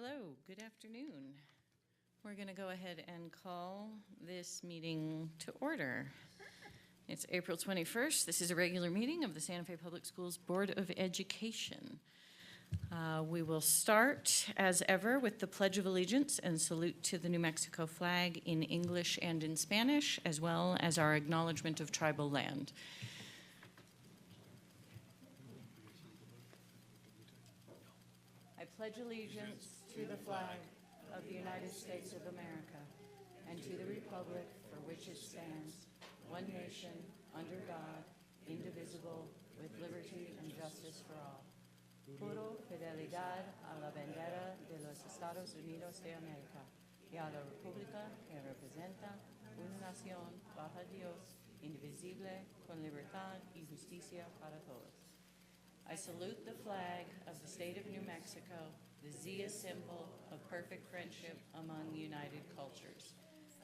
Hello, good afternoon. We're going to go ahead and call this meeting to order. It's April 21st. This is a regular meeting of the Santa Fe Public Schools Board of Education. We will start, as ever, with the Pledge of Allegiance and salute to the New Mexico flag in English and in Spanish, as well as our acknowledgement of tribal land. I pledge allegiance to the flag of the United States of America and to the republic for which it stands, one nation, under God, indivisible, with liberty and justice for all. Juro fidelidad a la bandera de los Estados Unidos de América y a la república que representa una nación bajo Dios, indivisible, con libertad y justicia para todos. I salute the flag of the state of New Mexico, the Zia symbol of perfect friendship among united cultures.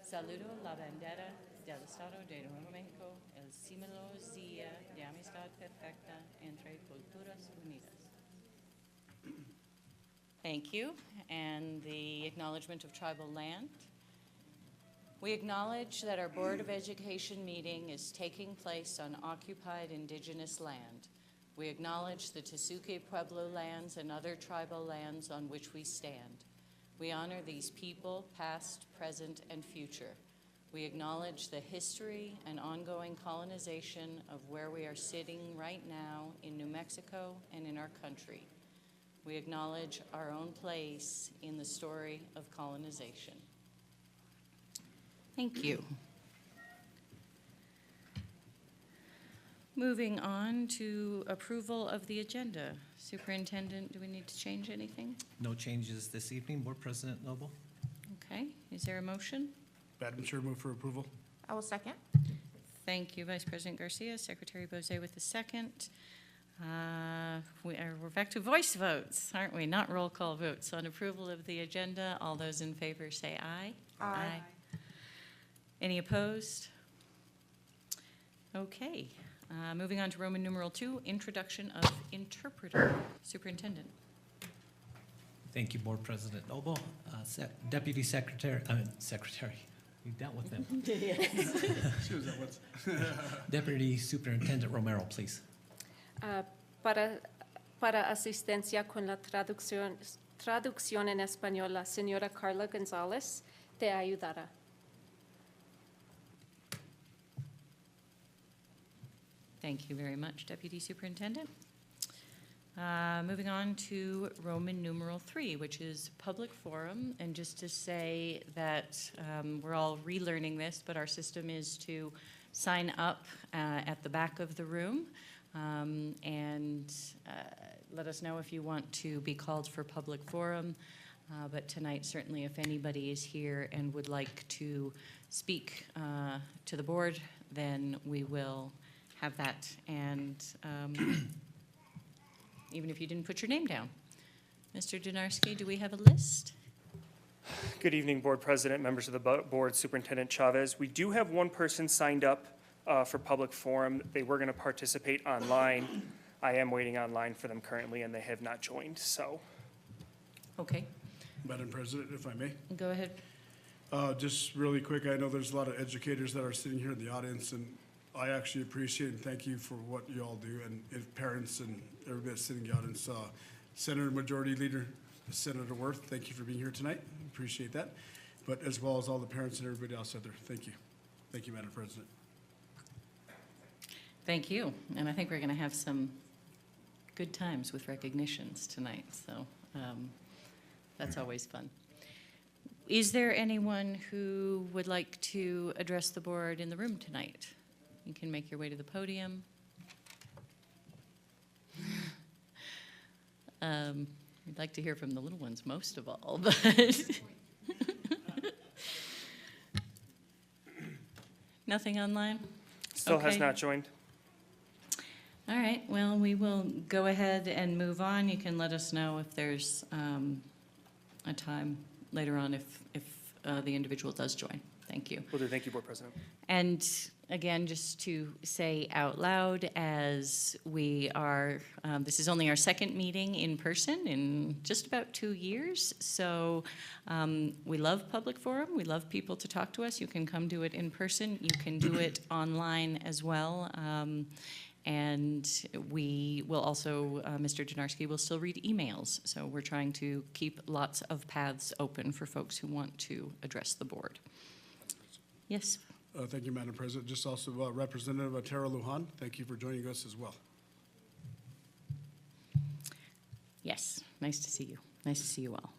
Saludo la bandera del Estado de Nuevo México, el símbolo Zia de amistad perfecta entre culturas unidas. Thank you. And the acknowledgement of tribal land. We acknowledge that our Board of Education meeting is taking place on occupied indigenous land. We acknowledge the Tesuque Pueblo lands and other tribal lands on which we stand. We honor these people, past, present, and future. We acknowledge the history and ongoing colonization of where we are sitting right now in New Mexico and in our country. We acknowledge our own place in the story of colonization. Thank you. Moving on to approval of the agenda. Superintendent, do we need to change anything? No changes this evening, Board President Noble. Okay, is there a motion? Madam Chair, move for approval. I will second. Thank you, Vice President Garcia. Secretary Bose with the second. We're back to voice votes, aren't we? Not roll call votes. On approval of the agenda, all those in favor say aye. Aye. Any opposed? Okay. Moving on to Roman numeral 2, introduction of interpreter. Superintendent. Thank you, Board President Noble. Deputy Secretary, we dealt with them. Deputy Superintendent Romero, please. Para asistencia con la traducción en español, la señora Carla González te ayudará. Thank you very much, Deputy Superintendent. Moving on to Roman numeral 3, which is public forum. And just to say that we're all relearning this, but our system is to sign up at the back of the room and let us know if you want to be called for public forum. But tonight, certainly, if anybody is here and would like to speak to the board, then we will have that, and even if you didn't put your name down. Mr. Donarski, do we have a list? Good evening, Board President, members of the Board, Superintendent Chavez. We do have one person signed up for public forum. They were going to participate online. I am waiting online for them currently, and they have not joined, so. Okay, Madam President, if I may. go ahead. Just really quick, I know there's a lot of educators that are sitting here in the audience, and I actually appreciate and thank you for what you all do, and if parents and everybody that's sitting in the audience. Senator Majority Leader Senator Worth, thank you for being here tonight. Appreciate that. But as well as all the parents and everybody else out there, thank you. Thank you, Madam President. Thank you, and I think we're going to have some good times with recognitions tonight, so that's always fun. Is there anyone who would like to address the board in the room tonight? You can make your way to the podium. We'd like to hear from the little ones most of all, but nothing online? Still has Okay. not joined. All right, well, we will go ahead and move on. You can let us know if there's a time later on if the individual does join. Thank you. Will do. Thank you, Board President. And again, just to say out loud, as we are, this is only our second meeting in person in just about 2 years. So we love public forum. We love people to talk to us. You can come do it in person. You can do it online as well. And we will also, Mr. Janarski will still read emails. So we're trying to keep lots of paths open for folks who want to address the board. Yes. Thank you, Madam President. Just also Representative Tara Lujan, thank you for joining us as well. Yes, nice to see you. Nice to see you all.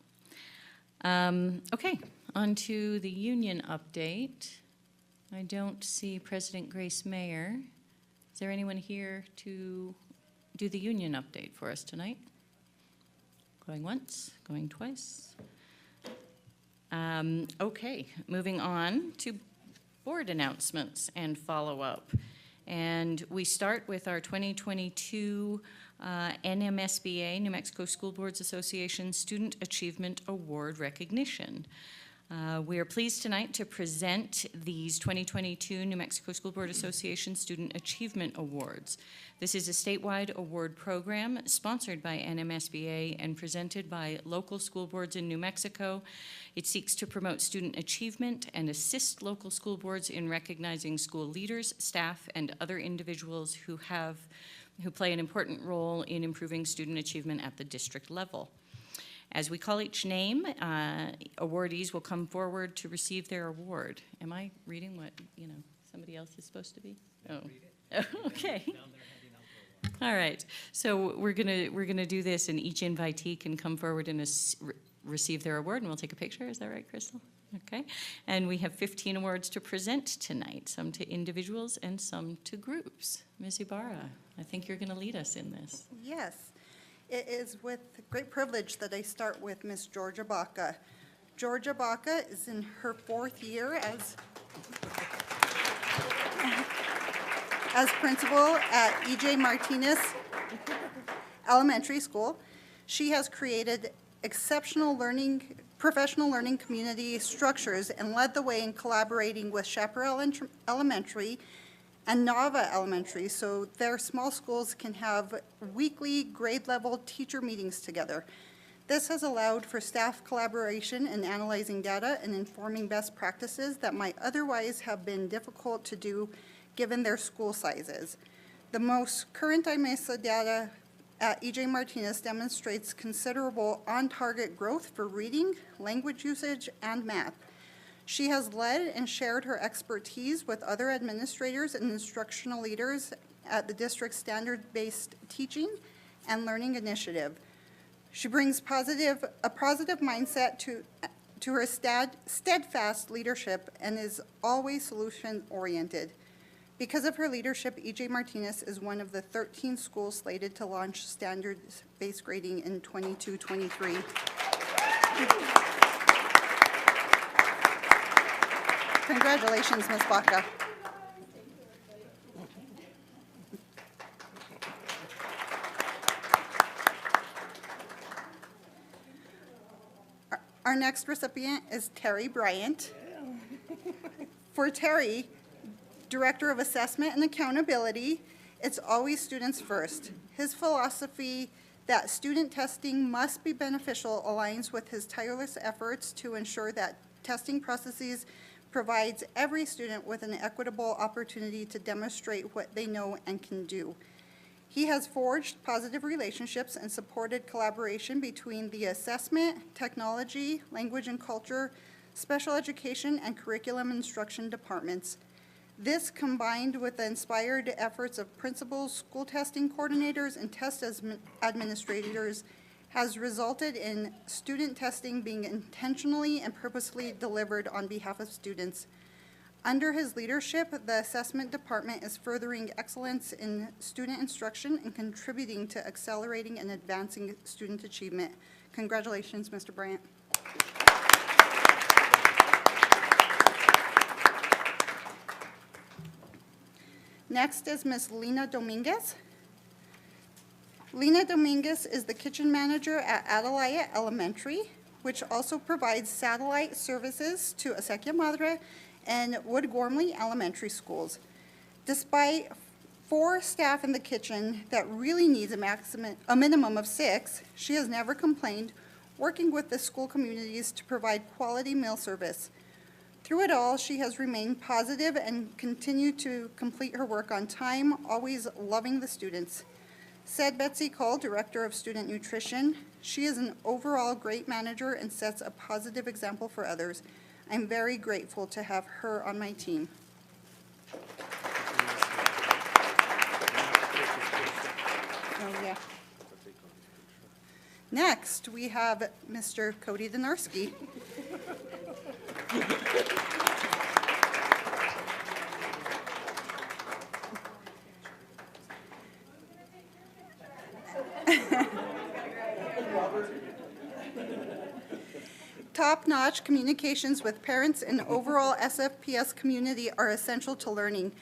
Okay, on to the union update. I don't see President Grace Mayer. Is there anyone here to do the union update for us tonight? Going once, going twice. Okay, moving on to board announcements and follow-up. And we start with our 2022 NMSBA, New Mexico School Boards Association Student Achievement Award recognition. We are pleased tonight to present these 2022 New Mexico School Board Association Student Achievement Awards. This is a statewide award program sponsored by NMSBA and presented by local school boards in New Mexico. It seeks to promote student achievement and assist local school boards in recognizing school leaders, staff, and other individuals who play an important role in improving student achievement at the district level. As we call each name, awardees will come forward to receive their award. Am I reading what, somebody else is supposed to be? Oh, okay. All right. So we're gonna do this, and each invitee can come forward and receive their award, and we'll take a picture. Is that right, Crystal? Okay. And we have 15 awards to present tonight, some to individuals and some to groups. Ms. Ibarra, I think you're going to lead us in this. Yes. It is with great privilege that I start with Ms. Georgia Baca. Georgia Baca is in her 4th year as principal at E.J. Martinez Elementary School. She has created exceptional professional learning community structures and led the way in collaborating with Chaparral Elementary and Nava Elementary, so their small schools can have weekly grade-level teacher meetings together. This has allowed for staff collaboration in analyzing data and informing best practices that might otherwise have been difficult to do given their school sizes. The most current IMESA data at E.J. Martinez demonstrates considerable on-target growth for reading, language usage, and math. She has led and shared her expertise with other administrators and instructional leaders at the district's standard-based teaching and learning initiative. She brings a positive mindset to her steadfast leadership and is always solution-oriented. Because of her leadership, E.J. Martinez is one of the 13 schools slated to launch standard-based grading in 22-23. Congratulations, Ms. Baca. Our next recipient is Terry Bryant. For Terry, Director of Assessment and Accountability, it's always students first. His philosophy that student testing must be beneficial aligns with his tireless efforts to ensure that testing processes provides every student with an equitable opportunity to demonstrate what they know and can do. He has forged positive relationships and supported collaboration between the assessment, technology, language and culture, special education, and curriculum instruction departments. This, combined with the inspired efforts of principals, school testing coordinators, and test administrators, has resulted in student testing being intentionally and purposely delivered on behalf of students. Under his leadership, the assessment department is furthering excellence in student instruction and contributing to accelerating and advancing student achievement. Congratulations, Mr. Bryant. Next is Ms. Lena Dominguez. Lena Dominguez is the kitchen manager at Atalaya Elementary, which also provides satellite services to Acequia Madre and Wood Gormley Elementary Schools. Despite 4 staff in the kitchen that really needs a minimum of 6, she has never complained, working with the school communities to provide quality meal service. Through it all, she has remained positive and continued to complete her work on time, always loving the students. Said Betsy Cole, Director of Student Nutrition, she is an overall great manager and sets a positive example for others. I'm very grateful to have her on my team. Oh, yeah. Next, we have Mr. Cody Donarski. Top-notch communications with parents and overall SFPS community are essential to learning.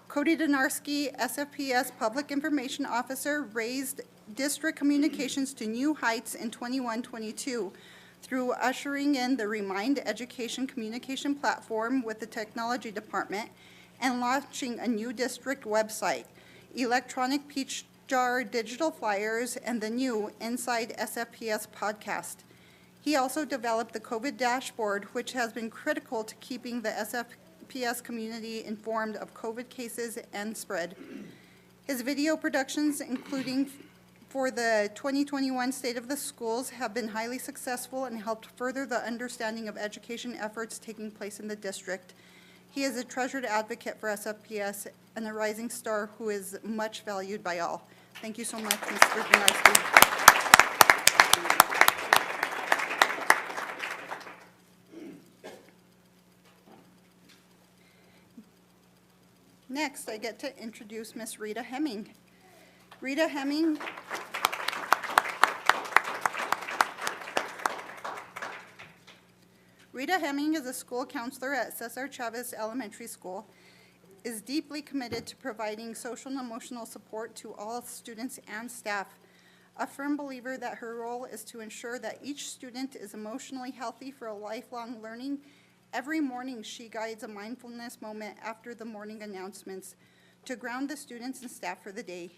Cody Donarski, SFPS Public Information Officer, raised district communications to new heights in 21-22 through ushering in the Remind Education communication platform with the technology department and launching a new district website, electronic peach jar digital flyers, and the new Inside SFPS podcast. He also developed the COVID dashboard, which has been critical to keeping the SFPS community informed of COVID cases and spread. His video productions, including for the 2021 State of the Schools, have been highly successful and helped further the understanding of education efforts taking place in the district. He is a treasured advocate for SFPS and a rising star who is much valued by all. Thank you so much, Mr. Donarski. Next, I get to introduce Miss Rita Hemming. Rita Hemming is a school counselor at Cesar Chavez Elementary School, is deeply committed to providing social and emotional support to all students and staff. A firm believer that her role is to ensure that each student is emotionally healthy for a lifelong learning. Every morning, she guides a mindfulness moment after the morning announcements to ground the students and staff for the day.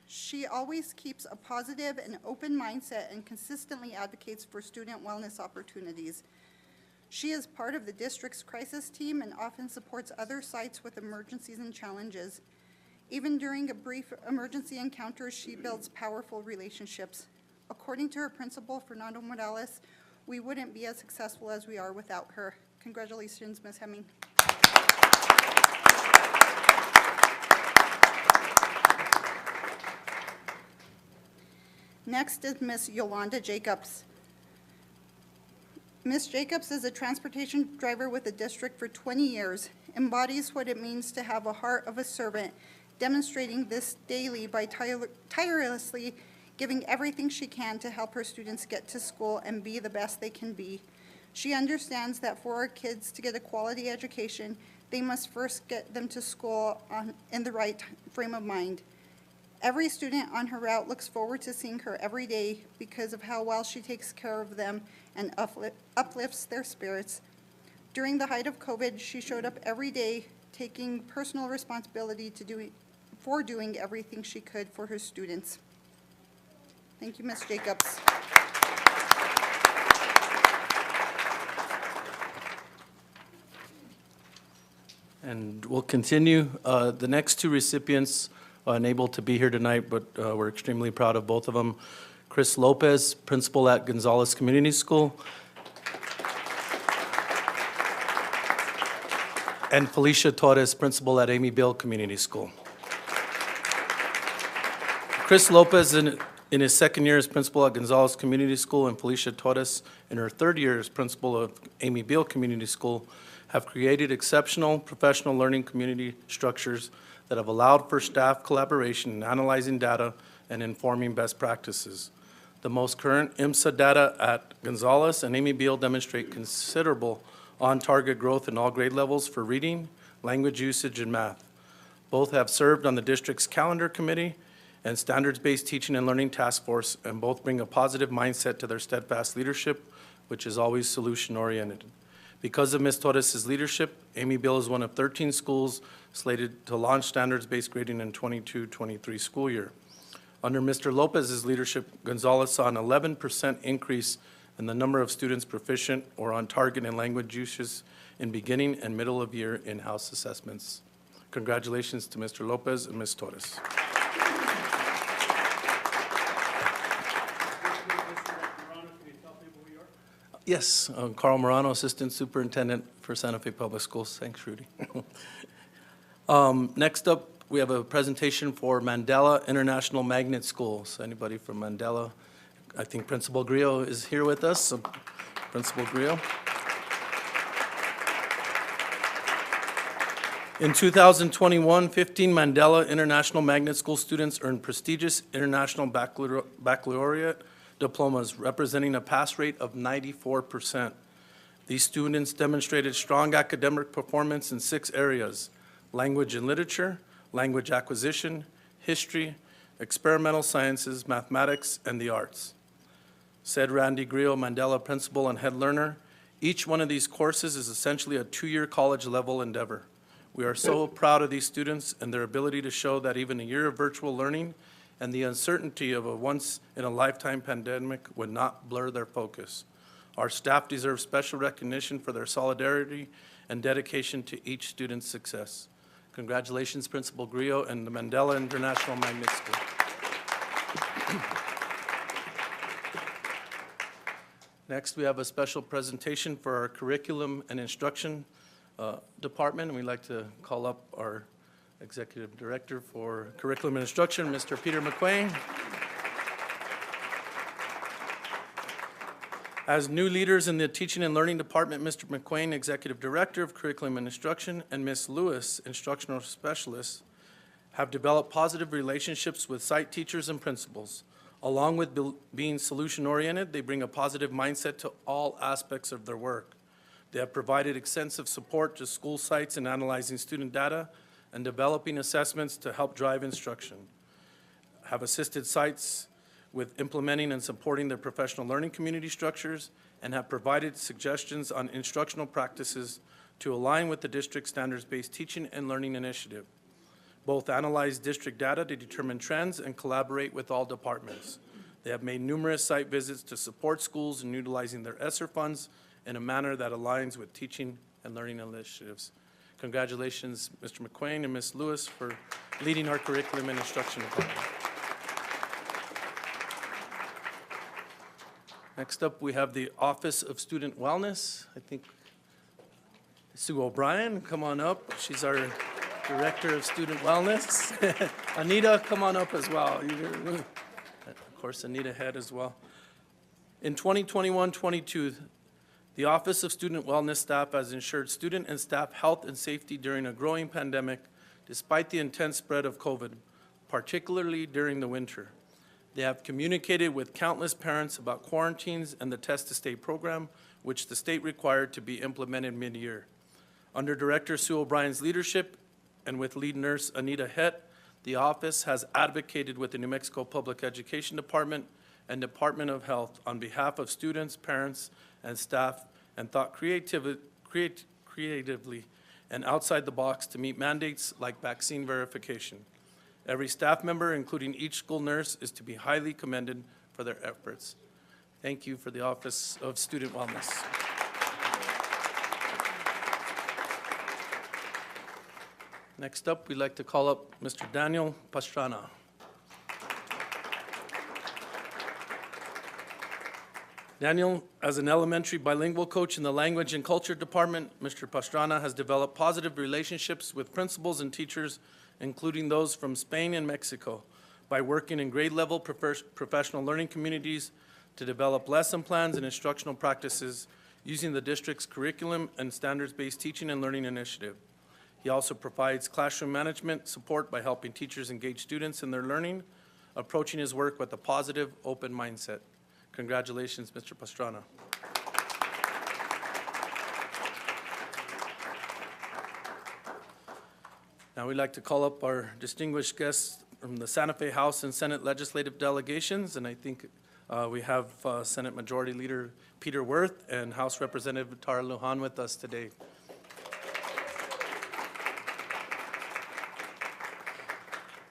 She always keeps a positive and open mindset and consistently advocates for student wellness opportunities. She is part of the district's crisis team and often supports other sites with emergencies and challenges. Even during a brief emergency encounter, she builds powerful relationships. According to her principal, Fernando Morales, we wouldn't be as successful as we are without her. Congratulations, Ms. Hemming. Next is Ms. Yolanda Jacobs. Ms. Jacobs is a transportation driver with the district for 20 years, embodies what it means to have a heart of a servant, demonstrating this daily by tirelessly giving everything she can to help her students get to school and be the best they can be. She understands that for our kids to get a quality education, they must first get them to school in the right frame of mind. Every student on her route looks forward to seeing her every day because of how well she takes care of them and uplifts their spirits. During the height of COVID, she showed up every day, taking personal responsibility for doing everything she could for her students. Thank you, Ms. Jacobs. And we'll continue. The next 2 recipients are unable to be here tonight, but we're extremely proud of both of them. Chris Lopez, principal at Gonzales Community School, and Felicia Torres, principal at Amy Bill Community School. Chris Lopez, in his 2nd year as principal at Gonzales Community School, and Felicia Torres, in her 3rd year as principal of Amy Bill Community School, have created exceptional professional learning community structures that have allowed for staff collaboration in analyzing data and informing best practices. The most current IMSA data at Gonzales and Amy Beal demonstrate considerable on-target growth in all grade levels for reading, language usage, and math. Both have served on the district's calendar committee and standards-based teaching and learning task force, and both bring a positive mindset to their steadfast leadership, which is always solution-oriented. Because of Ms. Torres' leadership, Amy Bill is one of 13 schools slated to launch standards-based grading in 22-23 school year. Under Mr. Lopez's leadership, Gonzalez saw an 11% increase in the number of students proficient or on target in language uses in beginning and middle of year in-house assessments. Congratulations to Mr. Lopez and Ms. Torres. Yes, Carl Morano, Assistant Superintendent for Santa Fe Public Schools. Thanks, Rudy. Next up, we have a presentation for Mandela International Magnet School. So anybody from Mandela? I think Principal Grillo is here with us. So Principal Grillo. In 2021, 15 Mandela International Magnet School students earned prestigious international baccalaureate diplomas, representing a pass rate of 94%. These students demonstrated strong academic performance in 6 areas: language and literature, language acquisition, history, experimental sciences, mathematics, and the arts. Said Randy Grillo, Mandela principal and head learner, each one of these courses is essentially a 2-year college-level endeavor. We are so proud of these students and their ability to show that even a year of virtual learning and the uncertainty of a once-in-a-lifetime pandemic would not blur their focus. Our staff deserves special recognition for their solidarity and dedication to each student's success. Congratulations, Principal Grillo and the Mandela International Magnet School. Next, we have a special presentation for our Curriculum and Instruction Department. We'd like to call up our Executive Director for Curriculum and Instruction, Mr. Peter McQuain. As new leaders in the Teaching and Learning Department, Mr. McQuain, Executive Director of Curriculum and Instruction, and Ms. Lewis, Instructional Specialist, have developed positive relationships with site teachers and principals. Along with being solution-oriented, they bring a positive mindset to all aspects of their work. They have provided extensive support to school sites in analyzing student data and developing assessments to help drive instruction, have assisted sites with implementing and supporting their professional learning community structures, and have provided suggestions on instructional practices to align with the district standards-based teaching and learning initiative. Both analyze district data to determine trends and collaborate with all departments. They have made numerous site visits to support schools in utilizing their ESSER funds in a manner that aligns with teaching and learning initiatives. Congratulations, Mr. McQuain and Ms. Lewis, for leading our curriculum and instruction department. Next up, we have the Office of Student Wellness. I think Sue O'Brien, come on up. She's our Director of Student Wellness. Anita, come on up as well. Of course, Anita Head as well. In 2021-22, the Office of Student Wellness staff has ensured student and staff health and safety during a growing pandemic, despite the intense spread of COVID, particularly during the winter. They have communicated with countless parents about quarantines and the Test to Stay program, which the state required to be implemented mid-year. Under Director Sue O'Brien's leadership and with lead nurse Anita Het, the office has advocated with the New Mexico Public Education Department and Department of Health on behalf of students, parents, and staff, and thought creatively and outside the box to meet mandates like vaccine verification. Every staff member, including each school nurse, is to be highly commended for their efforts. Thank you for the Office of Student Wellness. Next up, we'd like to call up Mr. Daniel Pastrana. Daniel, as an elementary bilingual coach in the Language and Culture Department, Mr. Pastrana has developed positive relationships with principals and teachers, including those from Spain and Mexico, by working in grade-level professional learning communities to develop lesson plans and instructional practices using the district's curriculum and standards-based teaching and learning initiative. He also provides classroom management support by helping teachers engage students in their learning, approaching his work with a positive, open mindset. Congratulations, Mr. Pastrana. Now we'd like to call up our distinguished guests from the Santa Fe House and Senate legislative delegations, and I think We have Senate Majority Leader Peter Wirth and House Representative Tara Lujan with us today.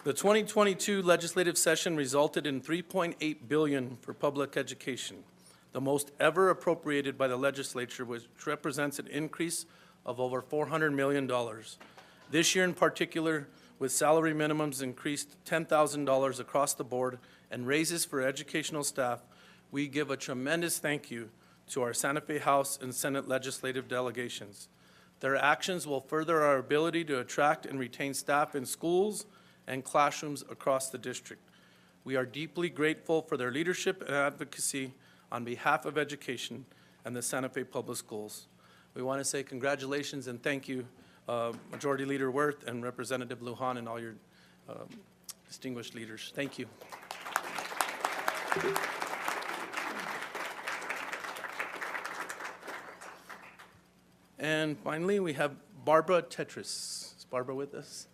The 2022 legislative session resulted in $3.8 billion for public education, the most ever appropriated by the legislature, which represents an increase of over $400 million. This year in particular, with salary minimums increased $10,000 across the board and raises for educational staff, we give a tremendous thank you to our Santa Fe House and Senate legislative delegations. Their actions will further our ability to attract and retain staff in schools and classrooms across the district. We are deeply grateful for their leadership and advocacy on behalf of education and the Santa Fe Public Schools. We want to say congratulations and thank you, Majority Leader Wirth and Representative Lujan and all your distinguished leaders. Thank you. And finally, we have Barbara Tetris. Is Barbara with us?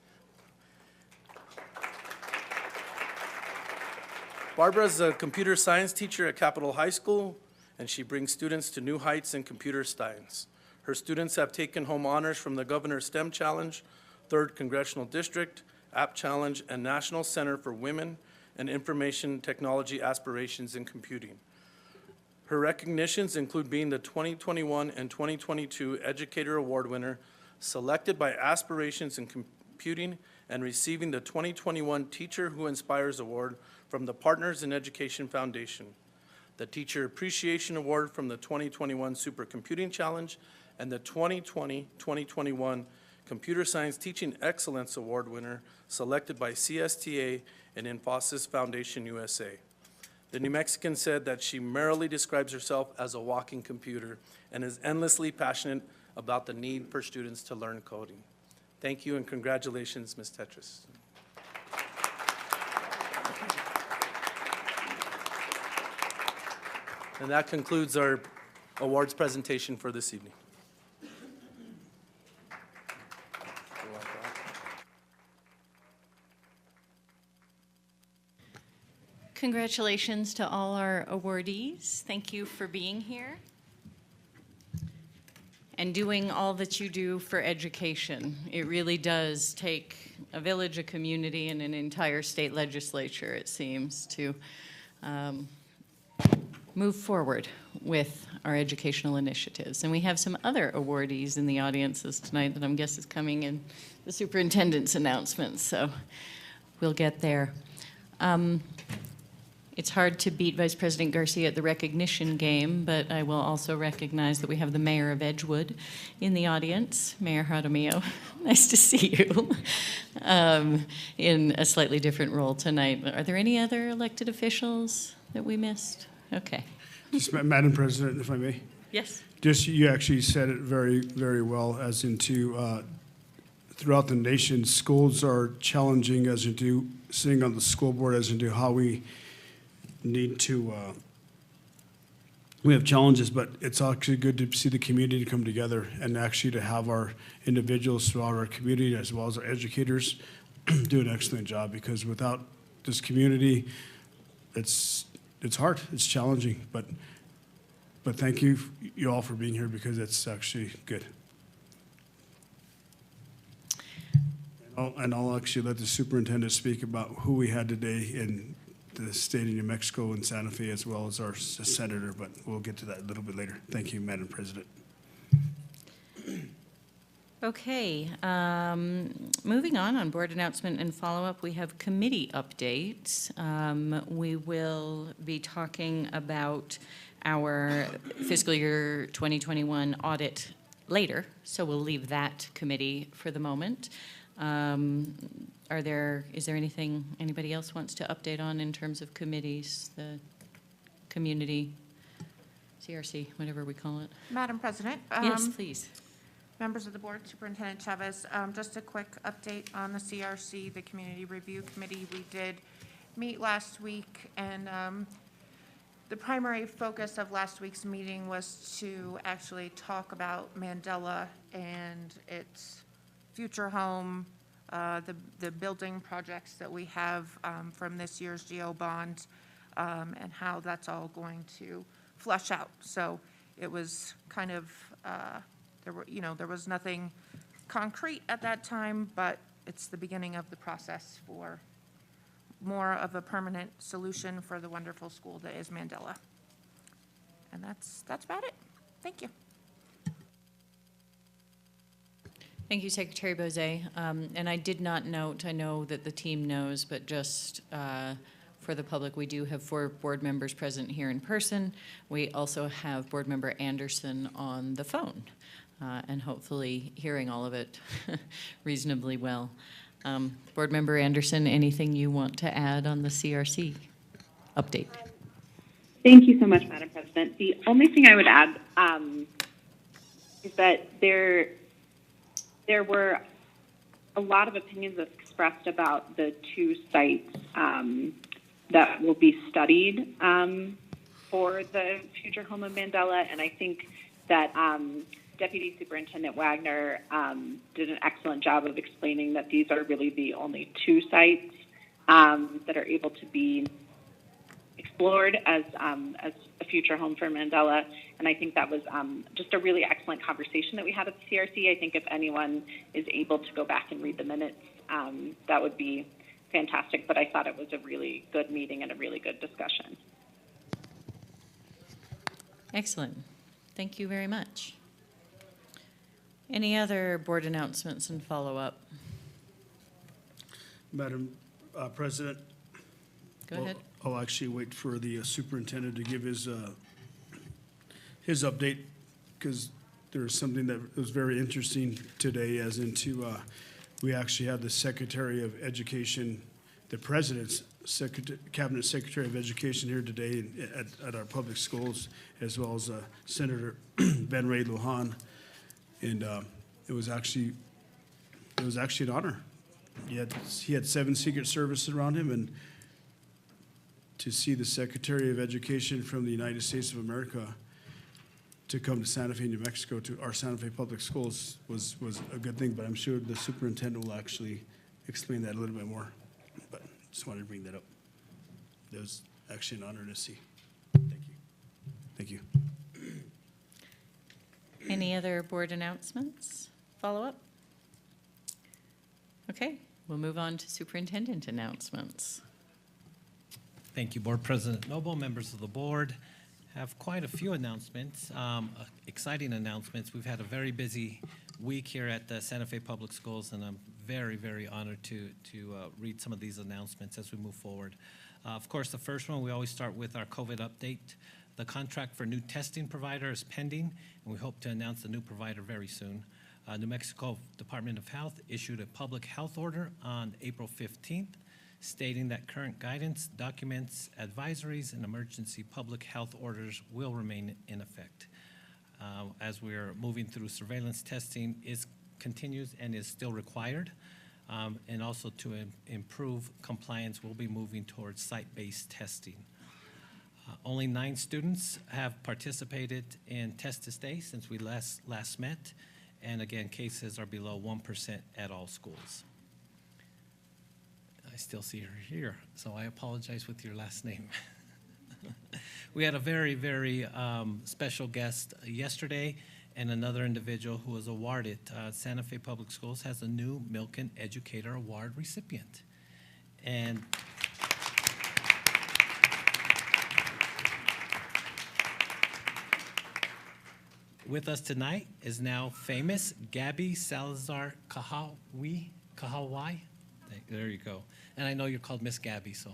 Barbara is a computer science teacher at Capitol High School, and she brings students to new heights in computer science. Her students have taken home honors from the Governor's STEM Challenge, 3rd Congressional District, App Challenge, and National Center for Women and Information Technology Aspirations in Computing. Her recognitions include being the 2021 and 2022 Educator Award winner, selected by Aspirations in Computing, and receiving the 2021 Teacher Who Inspires Award from the Partners in Education Foundation, the Teacher Appreciation Award from the 2021 Supercomputing Challenge, and the 2020-2021 Computer Science Teaching Excellence Award winner, selected by CSTA and Infosys Foundation USA. The New Mexican said that she merrily describes herself as a walking computer and is endlessly passionate about the need for students to learn coding. Thank you and congratulations, Ms. Tetris. And that concludes our awards presentation for this evening. Congratulations to all our awardees. Thank you for being here and doing all that you do for education. It really does take a village, a community, and an entire state legislature, it seems, to move forward with our educational initiatives. And we have some other awardees in the audiences tonight that I'm guessing is coming in the superintendent's announcements, so we'll get there. It's hard to beat Vice President Garcia at the recognition game, but I will also recognize that we have the Mayor of Edgewood in the audience, Mayor Jaramillo. Nice to see you in a slightly different role tonight. Are there any other elected officials that we missed? Okay. Just, Madam President, if I may. Yes. Just, you actually said it very, very well, as into throughout the nation, schools are challenging as into sitting on the school board, as into how we need to, we have challenges, but it's actually good to see the community come together and actually to have our individuals throughout our community as well as our educators do an excellent job, because without this community, it's hard, it's challenging, but thank you all for being here, because it's actually good. And I'll actually let the superintendent speak about who we had today in the state of New Mexico and Santa Fe, as well as our senator, but we'll get to that a little bit later. Thank you, Madam President. Okay, moving on board announcement and follow-up, we have committee updates. We will be talking about our fiscal year 2021 audit later, so we'll leave that committee for the moment. Is there anything anybody else wants to update on in terms of committees, the community, CRC, whatever we call it? Madam President. Yes, please. Members of the board, Superintendent Chavez, just a quick update on the CRC, the Community Review Committee. We did meet last week, and the primary focus of last week's meeting was to actually talk about Mandela and its future home, the building projects that we have from this year's GO bond, and how that's all going to flush out. So it was kind of, there was nothing concrete at that time, but it's the beginning of the process for more of a permanent solution for the wonderful school that is Mandela. And that's about it. Thank you. Thank you, Secretary Bozay. And I did not note, I know that the team knows, but just for the public, we do have 4 board members present here in person. We also have Board Member Anderson on the phone, and hopefully hearing all of it reasonably well. Board Member Anderson, anything you want to add on the CRC update? Thank you so much, Madam President. The only thing I would add is that there were a lot of opinions expressed about the 2 sites that will be studied for the future home of Mandela, and I think that Deputy Superintendent Wagner did an excellent job of explaining that these are really the only 2 sites that are able to be explored as a future home for Mandela. And I think that was just a really excellent conversation that we had at the CRC. I think if anyone is able to go back and read the minutes, that would be fantastic. But I thought it was a really good meeting and a really good discussion. Excellent. Thank you very much. Any other board announcements and follow-up? Madam President, Go ahead. I'll actually wait for the superintendent to give his update, because there was something that was very interesting today, as into, we actually had the Secretary of Education, the President's Cabinet Secretary of Education here today at our public schools, as well as Senator Ben Ray Lujan. And it was actually an honor. He had 7 Secret Service around him, and to see the Secretary of Education from the United States of America to come to Santa Fe, New Mexico, to our Santa Fe Public Schools was a good thing, but I'm sure the superintendent will actually explain that a little bit more. But just wanted to bring that up. It was actually an honor to see. Thank you. Thank you. Any other board announcements? Follow-up? Okay, we'll move on to superintendent announcements. Thank you, Board President Noble, members of the board. Have quite a few announcements, exciting announcements. We've had a very busy week here at the Santa Fe Public Schools, and I'm very, very honored to read some of these announcements as we move forward. Of course, the first one, we always start with our COVID update. The contract for new testing provider is pending, and we hope to announce the new provider very soon. New Mexico Department of Health issued a public health order on April 15th, stating that current guidance, documents, advisories, and emergency public health orders will remain in effect. As we are moving through surveillance testing continues and is still required. And also to improve compliance, we'll be moving towards site-based testing. Only 9 students have participated in Test to Stay since we last met. And again, cases are below 1% at all schools. I still see her here, so I apologize with your last name. We had a very, very special guest yesterday, and another individual who was awarded. Santa Fe Public Schools has a new Milken Educator Award recipient. And with us tonight is now famous Gabby Salazar Kahawai. There you go. And I know you're called Miss Gabby, so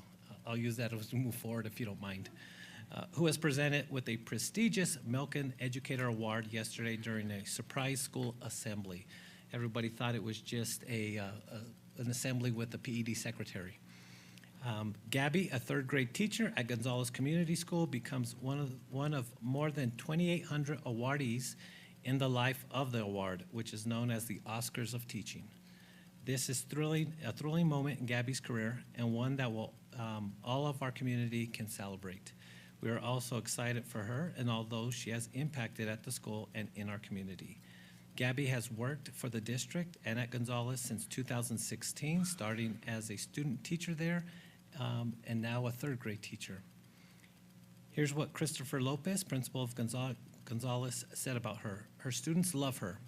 I'll use that as we move forward if you don't mind. Who was presented with a prestigious Milken Educator Award yesterday during a surprise school assembly. Everybody thought it was just an assembly with the PED secretary. Gabby, a 3rd grade teacher at Gonzales Community School, becomes one of more than 2,800 awardees in the life of the award, which is known as the Oscars of Teaching. This is a thrilling moment in Gabby's career, and one that all of our community can celebrate. We are also excited for her and all those she has impacted at the school and in our community. Gabby has worked for the district and at Gonzales since 2016, starting as a student teacher there, and now a 3rd grade teacher. Here's what Christopher Lopez, principal of Gonzales, said about her. Her students love her.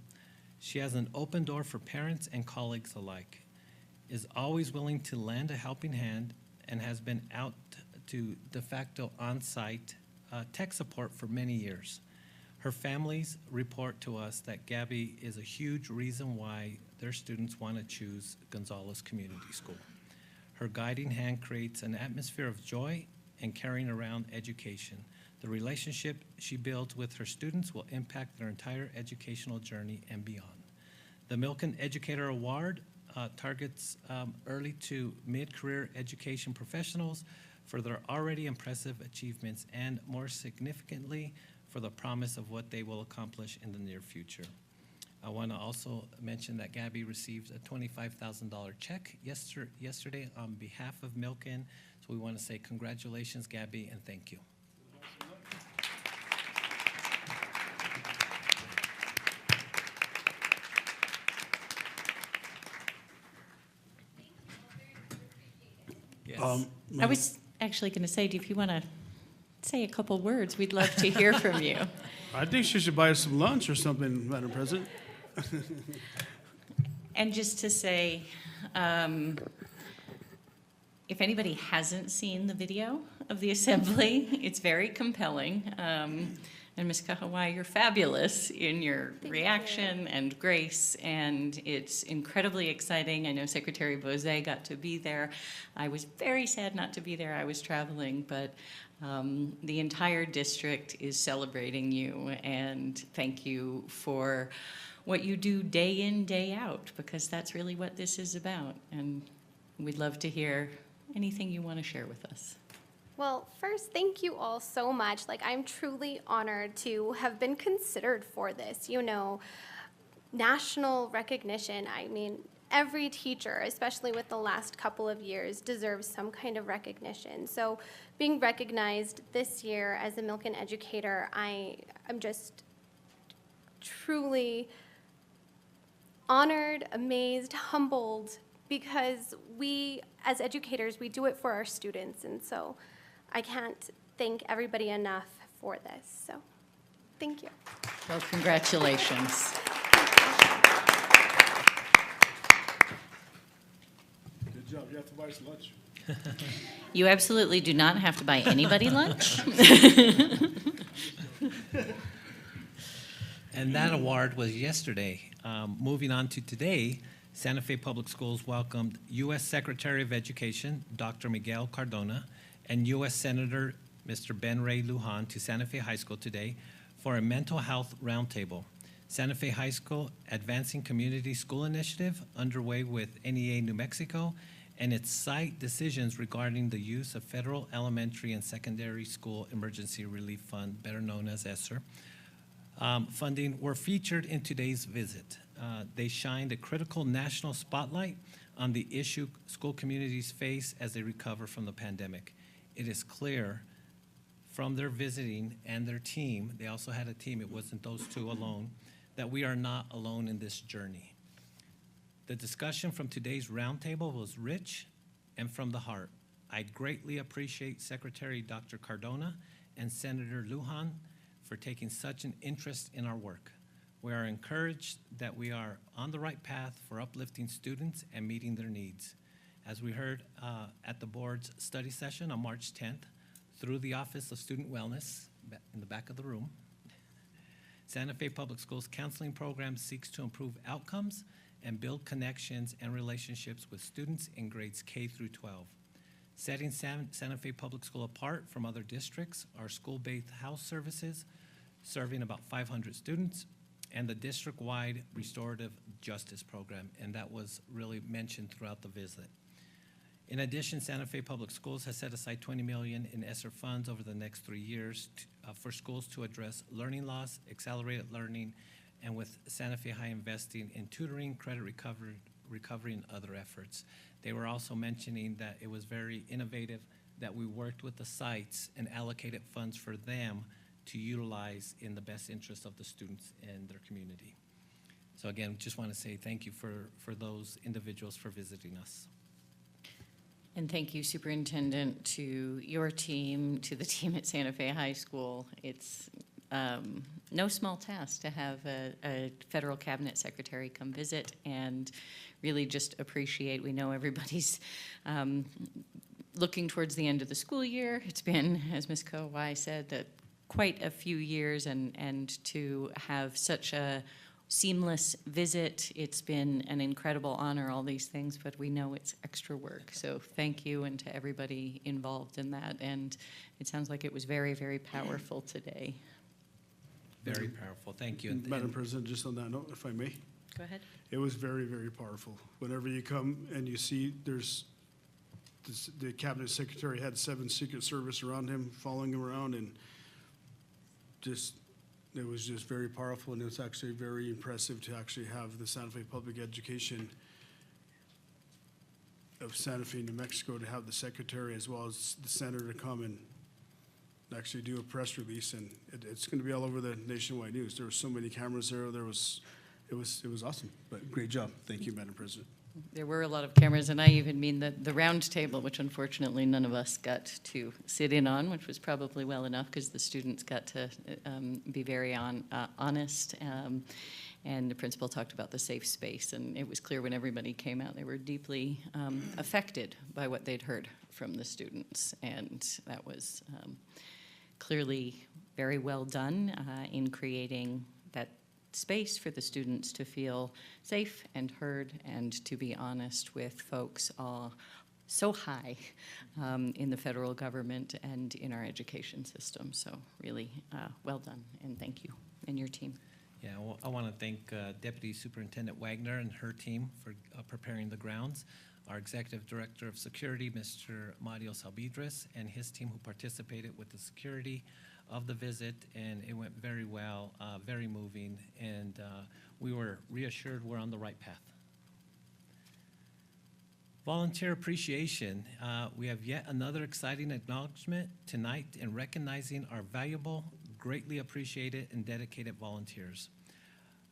She has an open door for parents and colleagues alike, is always willing to lend a helping hand, and has been out to de facto on-site tech support for many years. Her families report to us that Gabby is a huge reason why their students want to choose Gonzales Community School. Her guiding hand creates an atmosphere of joy and carrying around education. The relationship she builds with her students will impact their entire educational journey and beyond. The Milken Educator Award targets early to mid-career education professionals for their already impressive achievements and, more significantly, for the promise of what they will accomplish in the near future. I want to also mention that Gabby received a $25,000 check yesterday on behalf of Milken. So we want to say congratulations, Gabby, and thank you. Yes. I was actually going to say, if you want to say a couple words, we'd love to hear from you. I think she should buy us some lunch or something, Madam President. And just to say, if anybody hasn't seen the video of the assembly, it's very compelling. And Ms. Kahawai, you're fabulous in your reaction and grace, and it's incredibly exciting. I know Secretary Bose got to be there. I was very sad not to be there. I was traveling, but the entire district is celebrating you, and thank you for what you do day in, day out, because that's really what this is about. And we'd love to hear anything you want to share with us. Well, first, thank you all so much. Like, I'm truly honored to have been considered for this, you know, national recognition. I mean, every teacher, especially with the last couple of years, deserves some kind of recognition. So being recognized this year as a Milken educator, I'm just truly honored, amazed, humbled, because we, as educators, we do it for our students, and so I can't thank everybody enough for this, so thank you. Well, congratulations. Good job. You have to buy us lunch. You absolutely do not have to buy anybody lunch. And that award was yesterday. Moving on to today, Santa Fe Public Schools welcomed U.S. Secretary of Education, Dr. Miguel Cardona, and U.S. Senator Mr. Ben Ray Lujan to Santa Fe High School today for a mental health roundtable. Santa Fe High School Advancing Community School Initiative underway with NEA New Mexico and its site decisions regarding the use of Federal Elementary and Secondary School Emergency Relief Fund, better known as ESSER, funding were featured in today's visit. They shined a critical national spotlight on the issue school communities face as they recover from the pandemic. It is clear from their visiting and their team, they also had a team, it wasn't those two alone, that we are not alone in this journey. The discussion from today's roundtable was rich and from the heart. I greatly appreciate Secretary Dr. Cardona and Senator Lujan for taking such an interest in our work. We are encouraged that we are on the right path for uplifting students and meeting their needs. As we heard at the board's study session on March 10th, through the Office of Student Wellness in the back of the room, Santa Fe Public Schools counseling program seeks to improve outcomes and build connections and relationships with students in grades K through 12. Setting Santa Fe Public School apart from other districts are school-based house services serving about 500 students, and the district-wide restorative justice program, and that was really mentioned throughout the visit. In addition, Santa Fe Public Schools has set aside $20 million in ESSER funds over the next 3 years for schools to address learning loss, accelerated learning, and with Santa Fe High investing in tutoring, credit recovery, and other efforts. They were also mentioning that it was very innovative that we worked with the sites and allocated funds for them to utilize in the best interest of the students and their community. So again, just want to say thank you for those individuals for visiting us. And thank you, Superintendent, to your team, to the team at Santa Fe High School. It's no small task to have a federal cabinet secretary come visit, and really just appreciate, we know everybody's looking towards the end of the school year. It's been, as Ms. Kawai said, quite a few years, and to have such a seamless visit. It's been an incredible honor, all these things, but we know it's extra work. So thank you, and to everybody involved in that. And it sounds like it was very, very powerful today. Very powerful. Thank you. Madam President, just on that note, if I may, Go ahead. it was very, very powerful. Whenever you come and you see the cabinet secretary had 7 Secret Service around him, following him around, and it was just very powerful, and it's actually very impressive to actually have the Santa Fe Public Education of Santa Fe, New Mexico, to have the secretary as well as the senator to come and actually do a press release, and it's going to be all over the nationwide news. There were so many cameras there. It was awesome, but great job. Thank you, Madam President. There were a lot of cameras, and I even mean the round table, which unfortunately none of us got to sit in on, which was probably well enough because the students got to be very honest. And the principal talked about the safe space, and it was clear when everybody came out, they were deeply affected by what they'd heard from the students. And that was clearly very well done in creating that space for the students to feel safe and heard and to be honest with folks so high in the federal government and in our education system. So really well done, and thank you and your team. Yeah, well, I want to thank Deputy Superintendent Wagner and her team for preparing the grounds, our Executive Director of Security, Mr. Mario Salvidres, and his team who participated with the security of the visit, and it went very well, very moving, and we were reassured we're on the right path. Volunteer appreciation. We have yet another exciting acknowledgement tonight in recognizing our valuable, greatly appreciated, and dedicated volunteers.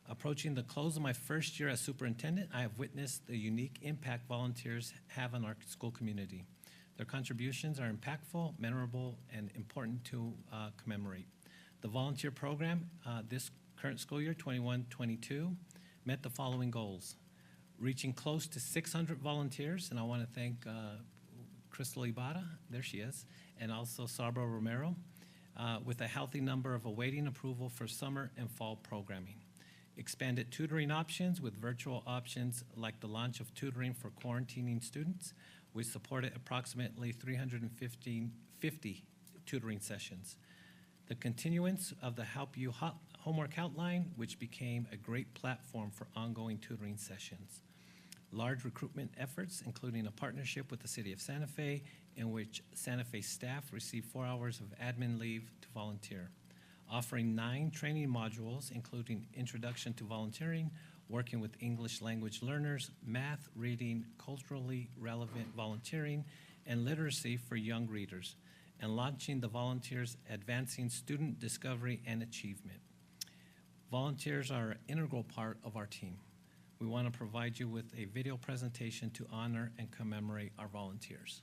Approaching the close of my first year as superintendent, I have witnessed the unique impact volunteers have on our school community. Their contributions are impactful, memorable, and important to commemorate. The volunteer program this current school year, 21-22, met the following goals: reaching close to 600 volunteers, and I want to thank Crystal Ibarra, there she is, and also Sabra Romero, with a healthy number of awaiting approval for summer and fall programming. Expanded tutoring options with virtual options like the launch of tutoring for quarantining students. We supported approximately 350 tutoring sessions. The continuance of the Help You Homework Outline, which became a great platform for ongoing tutoring sessions. Large recruitment efforts, including a partnership with the City of Santa Fe, in which Santa Fe staff received 4 hours of admin leave to volunteer. Offering 9 training modules, including Introduction to Volunteering, working with English language learners, math, reading, culturally relevant volunteering, and literacy for young readers, and launching the Volunteers Advancing Student Discovery and Achievement. Volunteers are an integral part of our team. We want to provide you with a video presentation to honor and commemorate our volunteers.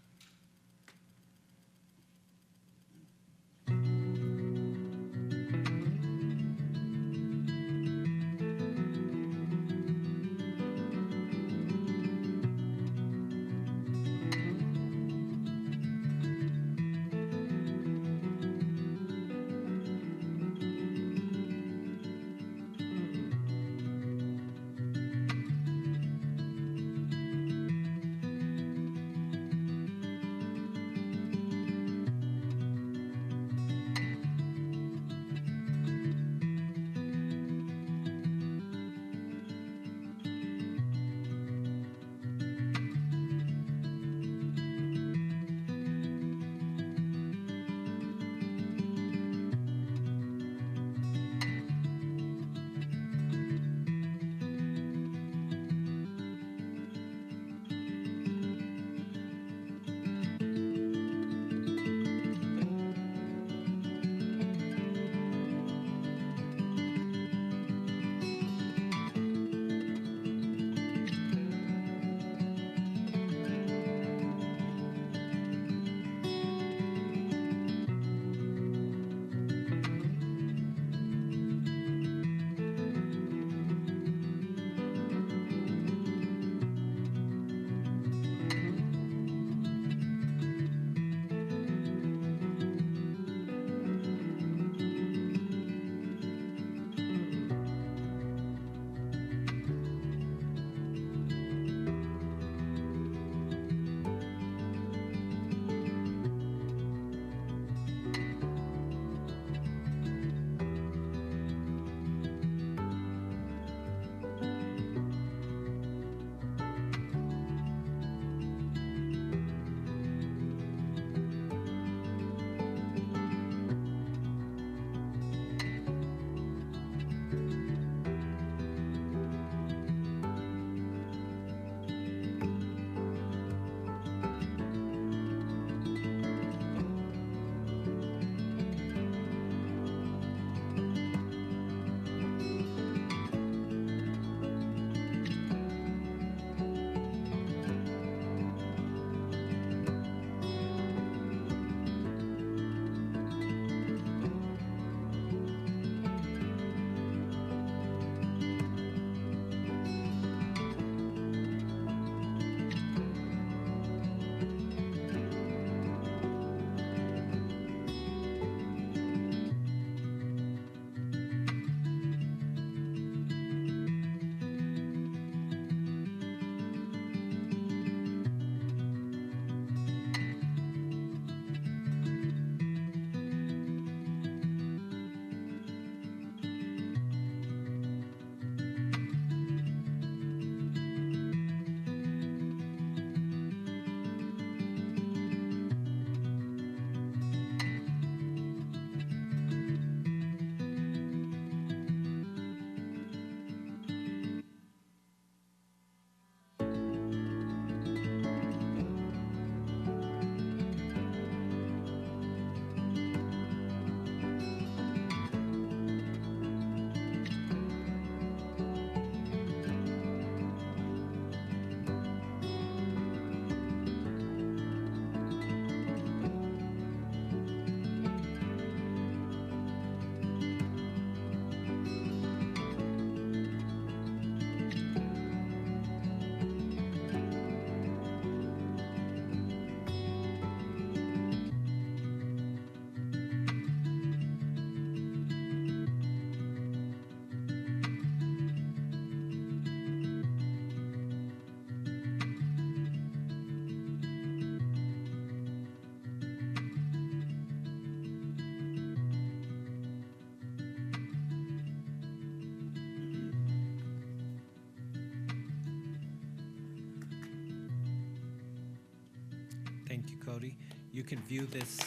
Jody. You can view this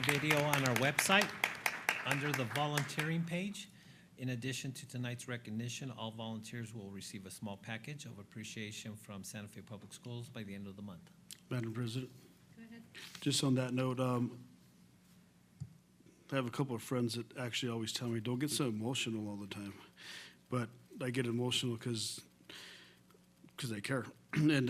video on our website under the volunteering page. In addition to tonight's recognition, all volunteers will receive a small package of appreciation from Santa Fe Public Schools by the end of the month. Madam President? Go ahead. Just on that note, I have a couple of friends that actually always tell me, don't get so emotional all the time. But I get emotional because I care. And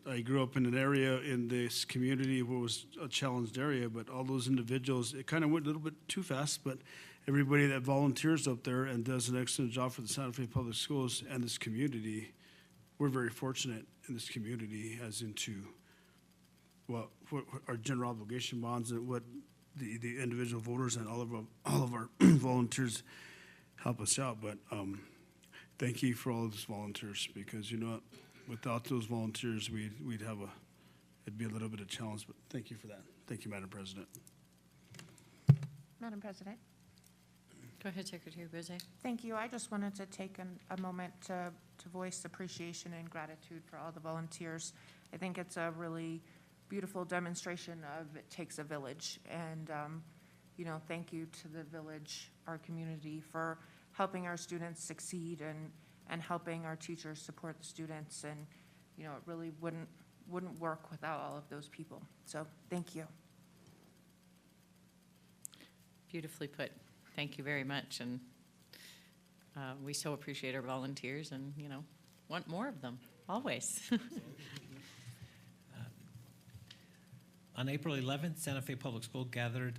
I grew up in an area in this community where it was a challenged area, but all those individuals, it kind of went a little bit too fast, but everybody that volunteers up there and does an excellent job for the Santa Fe Public Schools and this community, we're very fortunate in this community as into what our general obligation bonds and what the individual voters and all of our volunteers help us out. But thank you for all those volunteers, because you know what? Without those volunteers, it'd be a little bit of a challenge, but thank you for that. Thank you, Madam President. Madam President? Go ahead, Secretary Bose. Thank you. I just wanted to take a moment to voice appreciation and gratitude for all the volunteers. I think it's a really beautiful demonstration of it takes a village. And, you know, thank you to the village, our community, for helping our students succeed and helping our teachers support the students. And, you know, it really wouldn't work without all of those people. So thank you. Beautifully put. Thank you very much. And we so appreciate our volunteers and, you know, want more of them, always. On April 11th, Santa Fe Public School gathered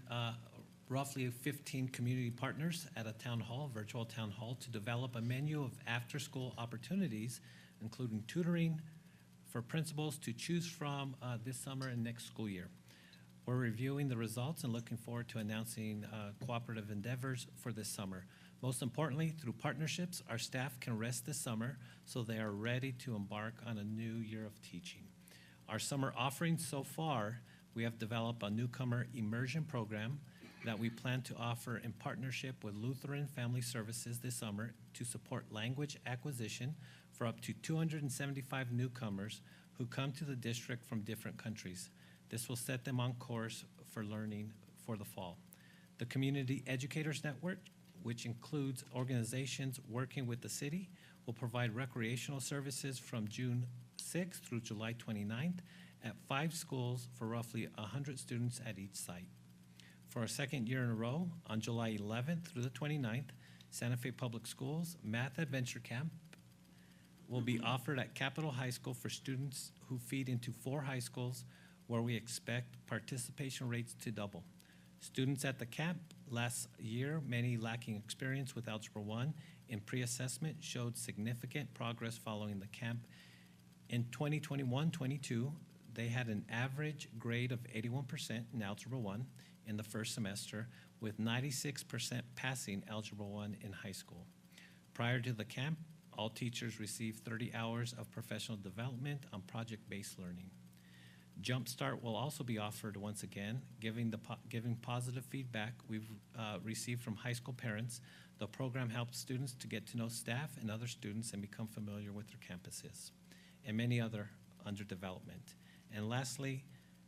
roughly 15 community partners at a town hall, virtual town hall, to develop a menu of after-school opportunities, including tutoring for principals to choose from this summer and next school year. We're reviewing the results and looking forward to announcing cooperative endeavors for this summer. Most importantly, through partnerships, our staff can rest this summer so they are ready to embark on a new year of teaching. Our summer offerings so far, we have developed a newcomer immersion program that we plan to offer in partnership with Lutheran Family Services this summer to support language acquisition for up to 275 newcomers who come to the district from different countries. This will set them on course for learning for the fall. The Community Educators Network, which includes organizations working with the city, will provide recreational services from June 6th through July 29th at 5 schools for roughly 100 students at each site. For a second year in a row, on July 11th through the 29th, Santa Fe Public Schools Math Adventure Camp will be offered at Capitol High School for students who feed into 4 high schools, where we expect participation rates to double. Students at the camp last year, many lacking experience with Algebra 1 in pre-assessment, showed significant progress following the camp. In 2021-22, they had an average grade of 81% in Algebra 1 in the first semester, with 96% passing Algebra 1 in high school. Prior to the camp, all teachers received 30 hours of professional development on project-based learning. Jumpstart will also be offered once again, giving positive feedback we've received from high school parents. The program helps students to get to know staff and other students and become familiar with their campuses, and many other under development. And lastly,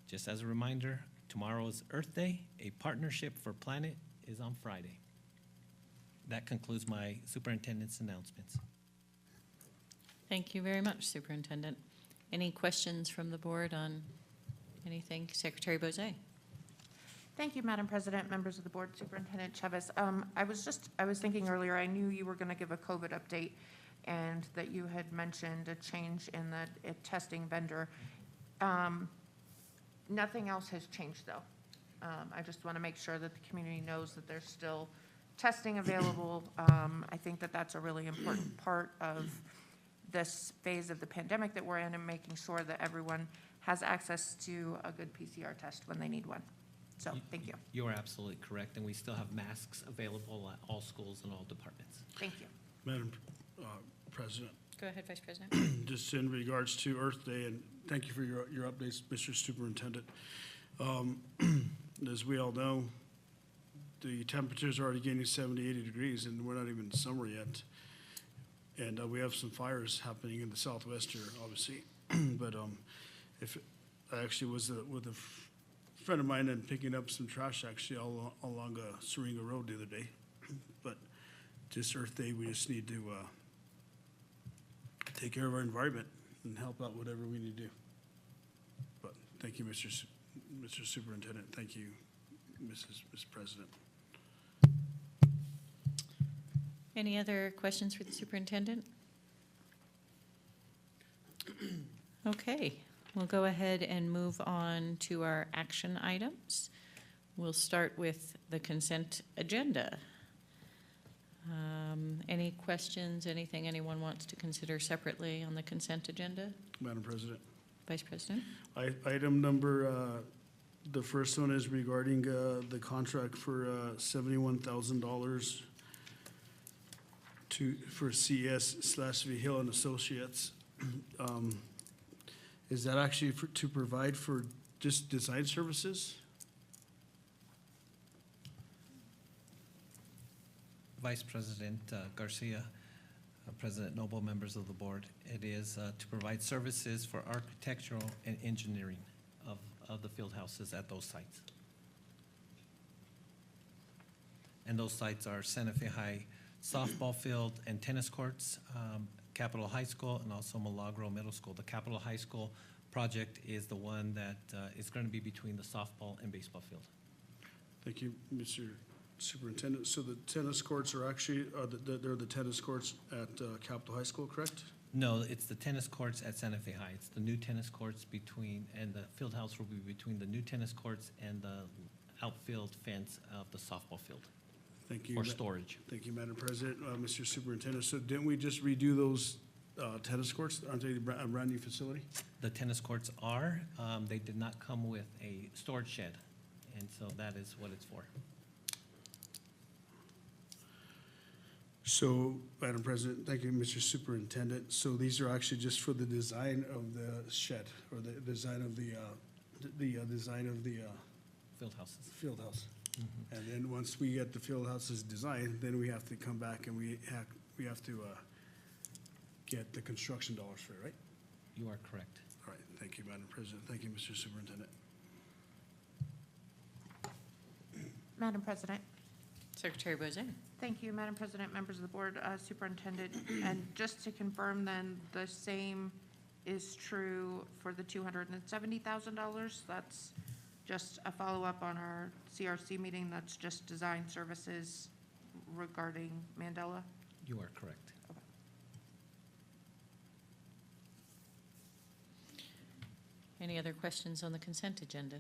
just as a reminder, tomorrow is Earth Day. A partnership for Planet is on Friday. That concludes my superintendent's announcements. Thank you very much, Superintendent. Any questions from the board on anything? Secretary Bose. Thank you, Madam President, members of the board, Superintendent Chavez. I was thinking earlier, I knew you were going to give a COVID update and that you had mentioned a change in the testing vendor. Nothing else has changed, though. I just want to make sure that the community knows that there's still testing available. I think that that's a really important part of this phase of the pandemic that we're in, and making sure that everyone has access to a good PCR test when they need one. So, thank you. You are absolutely correct, and we still have masks available at all schools and all departments. Thank you. Madam President, Go ahead, Vice President. just in regards to Earth Day, and thank you for your updates, Mr. Superintendent. As we all know, the temperatures are already getting 70, 80 degrees, and we're not even in summer yet. And we have some fires happening in the southwest here, obviously. But if I actually was with friend of mine and picking up some trash actually all along Syringa Road the other day. But just Earth Day, we just need to take care of our environment and help out whatever we need to do. But thank you, Mr. Superintendent. Thank you, Mrs. President. Any other questions for the superintendent? Okay, we'll go ahead and move on to our action items. We'll start with the consent agenda. Any questions, anything anyone wants to consider separately on the consent agenda? Madam President. Vice President? Item number, the first one is regarding the contract for $71,000 for CS/Vigil and Associates. Is that actually to provide for just design services? Vice President Garcia, President Noble, members of the board, it is to provide services for architectural and engineering of the field houses at those sites. And those sites are Santa Fe High softball field and tennis courts, Capitol High School, and also Milagro Middle School. The Capitol High School project is the one that is going to be between the softball and baseball field. Thank you, Mr. Superintendent. So the tennis courts are actually, they're the tennis courts at Capitol High School, correct? No, it's the tennis courts at Santa Fe High. It's the new tennis courts between, and the field house will be between the new tennis courts and the outfield fence of the softball field Thank you. for storage. Thank you, Madam President. Mr. Superintendent, so didn't we just redo those tennis courts? Aren't they a brand new facility? The tennis courts are, they did not come with a storage shed, and so that is what it's for. So, Madam President, thank you, Mr. Superintendent. So these are actually just for the design of the shed, or the design of the design of the Field houses. field house. And then once we get the field houses designed, then we have to come back and we have to get the construction dollars for it, right? You are correct. All right, thank you, Madam President. Thank you, Mr. Superintendent. Madam President. Secretary Boisé? Thank you, Madam President, members of the board, Superintendent. And just to confirm then, the same is true for the $270,000. That's just a follow-up on our CRC meeting. That's just design services regarding Mandela. You are correct. Any other questions on the consent agenda?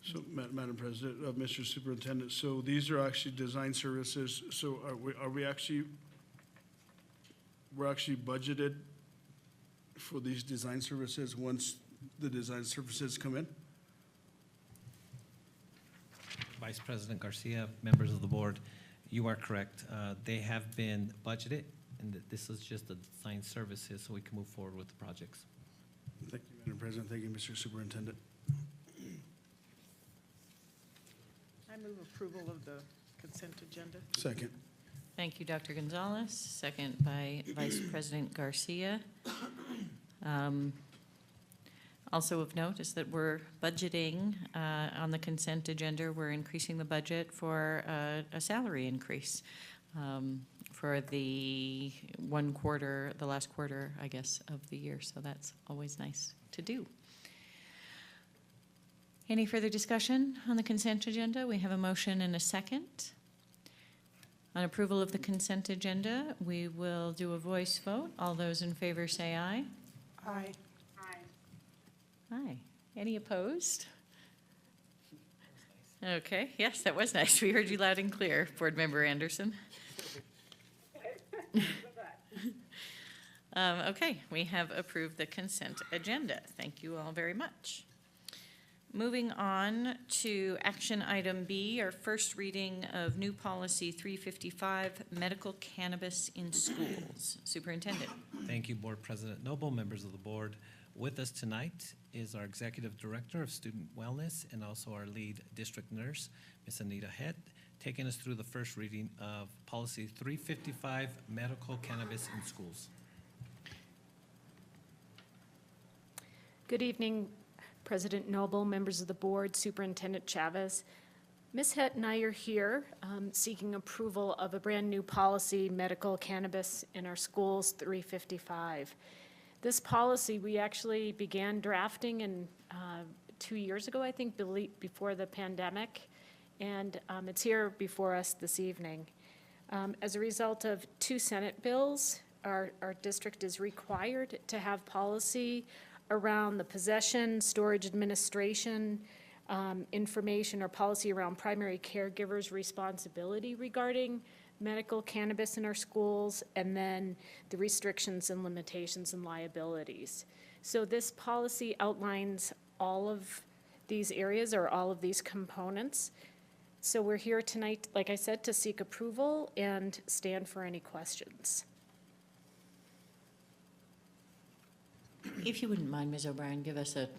So, Madam President, Mr. Superintendent, so these are actually design services. So we're actually budgeted for these design services once the design services come in? Vice President Garcia, members of the board, you are correct. They have been budgeted, and this is just the design services so we can move forward with the projects. Thank you, Madam President. Thank you, Mr. Superintendent. I move approval of the consent agenda. Second. Thank you, Dr. Gonzalez. Second by Vice President Garcia. Also of note is that we're budgeting on the consent agenda, we're increasing the budget for a salary increase for the the last quarter, I guess, of the year. So that's always nice to do. Any further discussion on the consent agenda? We have a motion and a second. On approval of the consent agenda, we will do a voice vote. All those in favor say aye. Aye. Aye. Any opposed? Okay, yes, that was nice. We heard you loud and clear, Board Member Anderson. Okay, we have approved the consent agenda. Thank you all very much. Moving on to action item B, our first reading of new policy 355, medical cannabis in schools. Superintendent. Thank you, Board President Noble, members of the board. With us tonight is our Executive Director of Student Wellness and also our lead district nurse, Ms. Anita Head, taking us through the first reading of policy 355, medical cannabis in schools. Good evening, President Noble, members of the board, Superintendent Chavez. Ms. Hett and I are here seeking approval of a brand-new policy, medical cannabis in our schools, 355. This policy, we actually began drafting in 2 years ago, I think, before the pandemic, and it's here before us this evening. As a result of 2 Senate bills, our district is required to have policy around the possession, storage, administration, information or policy around primary caregivers' responsibility regarding medical cannabis in our schools, and then the restrictions and limitations and liabilities. So this policy outlines all of these areas or all of these components. So we're here tonight, like I said, to seek approval and stand for any questions. If you wouldn't mind, Ms. O'Brien, give us a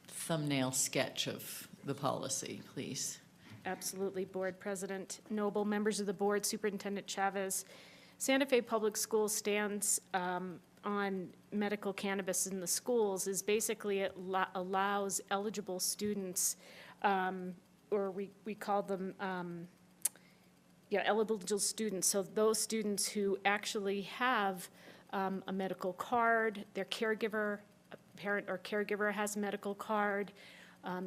thumbnail sketch of the policy, please. Absolutely, Board President Noble, members of the board, Superintendent Chavez. Santa Fe Public Schools stands on medical cannabis in the schools is basically it allows eligible students, or we call them, eligible students. So those students who actually have a medical card, their caregiver, a parent or caregiver has a medical card.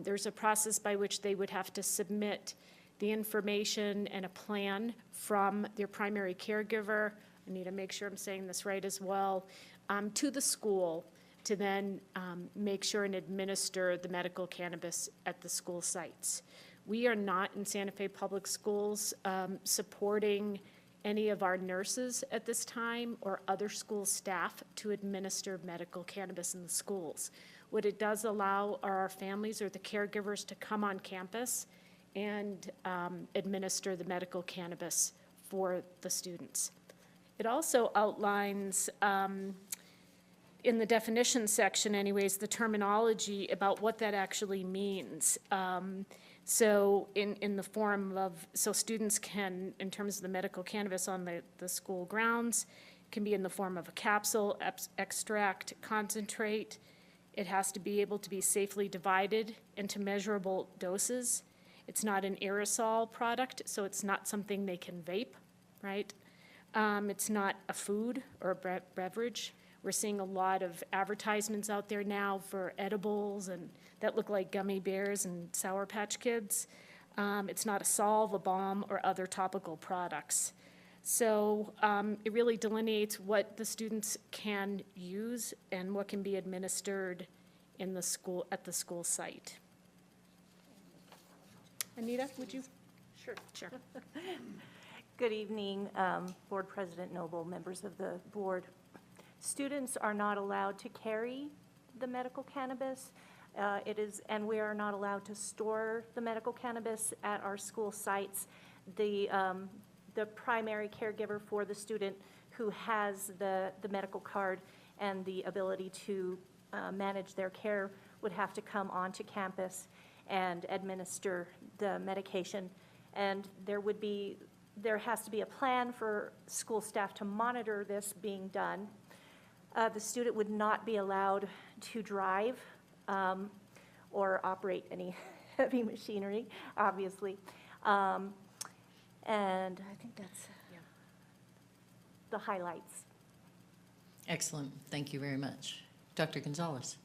There's a process by which they would have to submit the information and a plan from their primary caregiver. I need to make sure I'm saying this right as well, to the school to then make sure and administer the medical cannabis at the school sites. We are not in Santa Fe Public Schools supporting any of our nurses at this time or other school staff to administer medical cannabis in the schools. What it does allow are our families or the caregivers to come on campus and administer the medical cannabis for the students. It also outlines, in the definition section anyways, the terminology about what that actually means. So in the form of, so students can, in terms of the medical cannabis on the school grounds, can be in the form of a capsule, extract, concentrate. It has to be able to be safely divided into measurable doses. It's not an aerosol product, so it's not something they can vape, right? It's not a food or a beverage. We're seeing a lot of advertisements out there now for edibles and that look like gummy bears and Sour Patch Kids. It's not a solve, a balm, or other topical products. So it really delineates what the students can use and what can be administered in the school, at the school site. Anita, would you? Sure. Sure. Good evening, Board President Noble, members of the board. Students are not allowed to carry the medical cannabis. And we are not allowed to store the medical cannabis at our school sites. The primary caregiver for the student who has the medical card and the ability to manage their care would have to come onto campus and administer the medication. And there has to be a plan for school staff to monitor this being done. The student would not be allowed to drive or operate any heavy machinery, obviously. And I think that's the highlights. Excellent. Thank you very much. Dr. Gonzalez.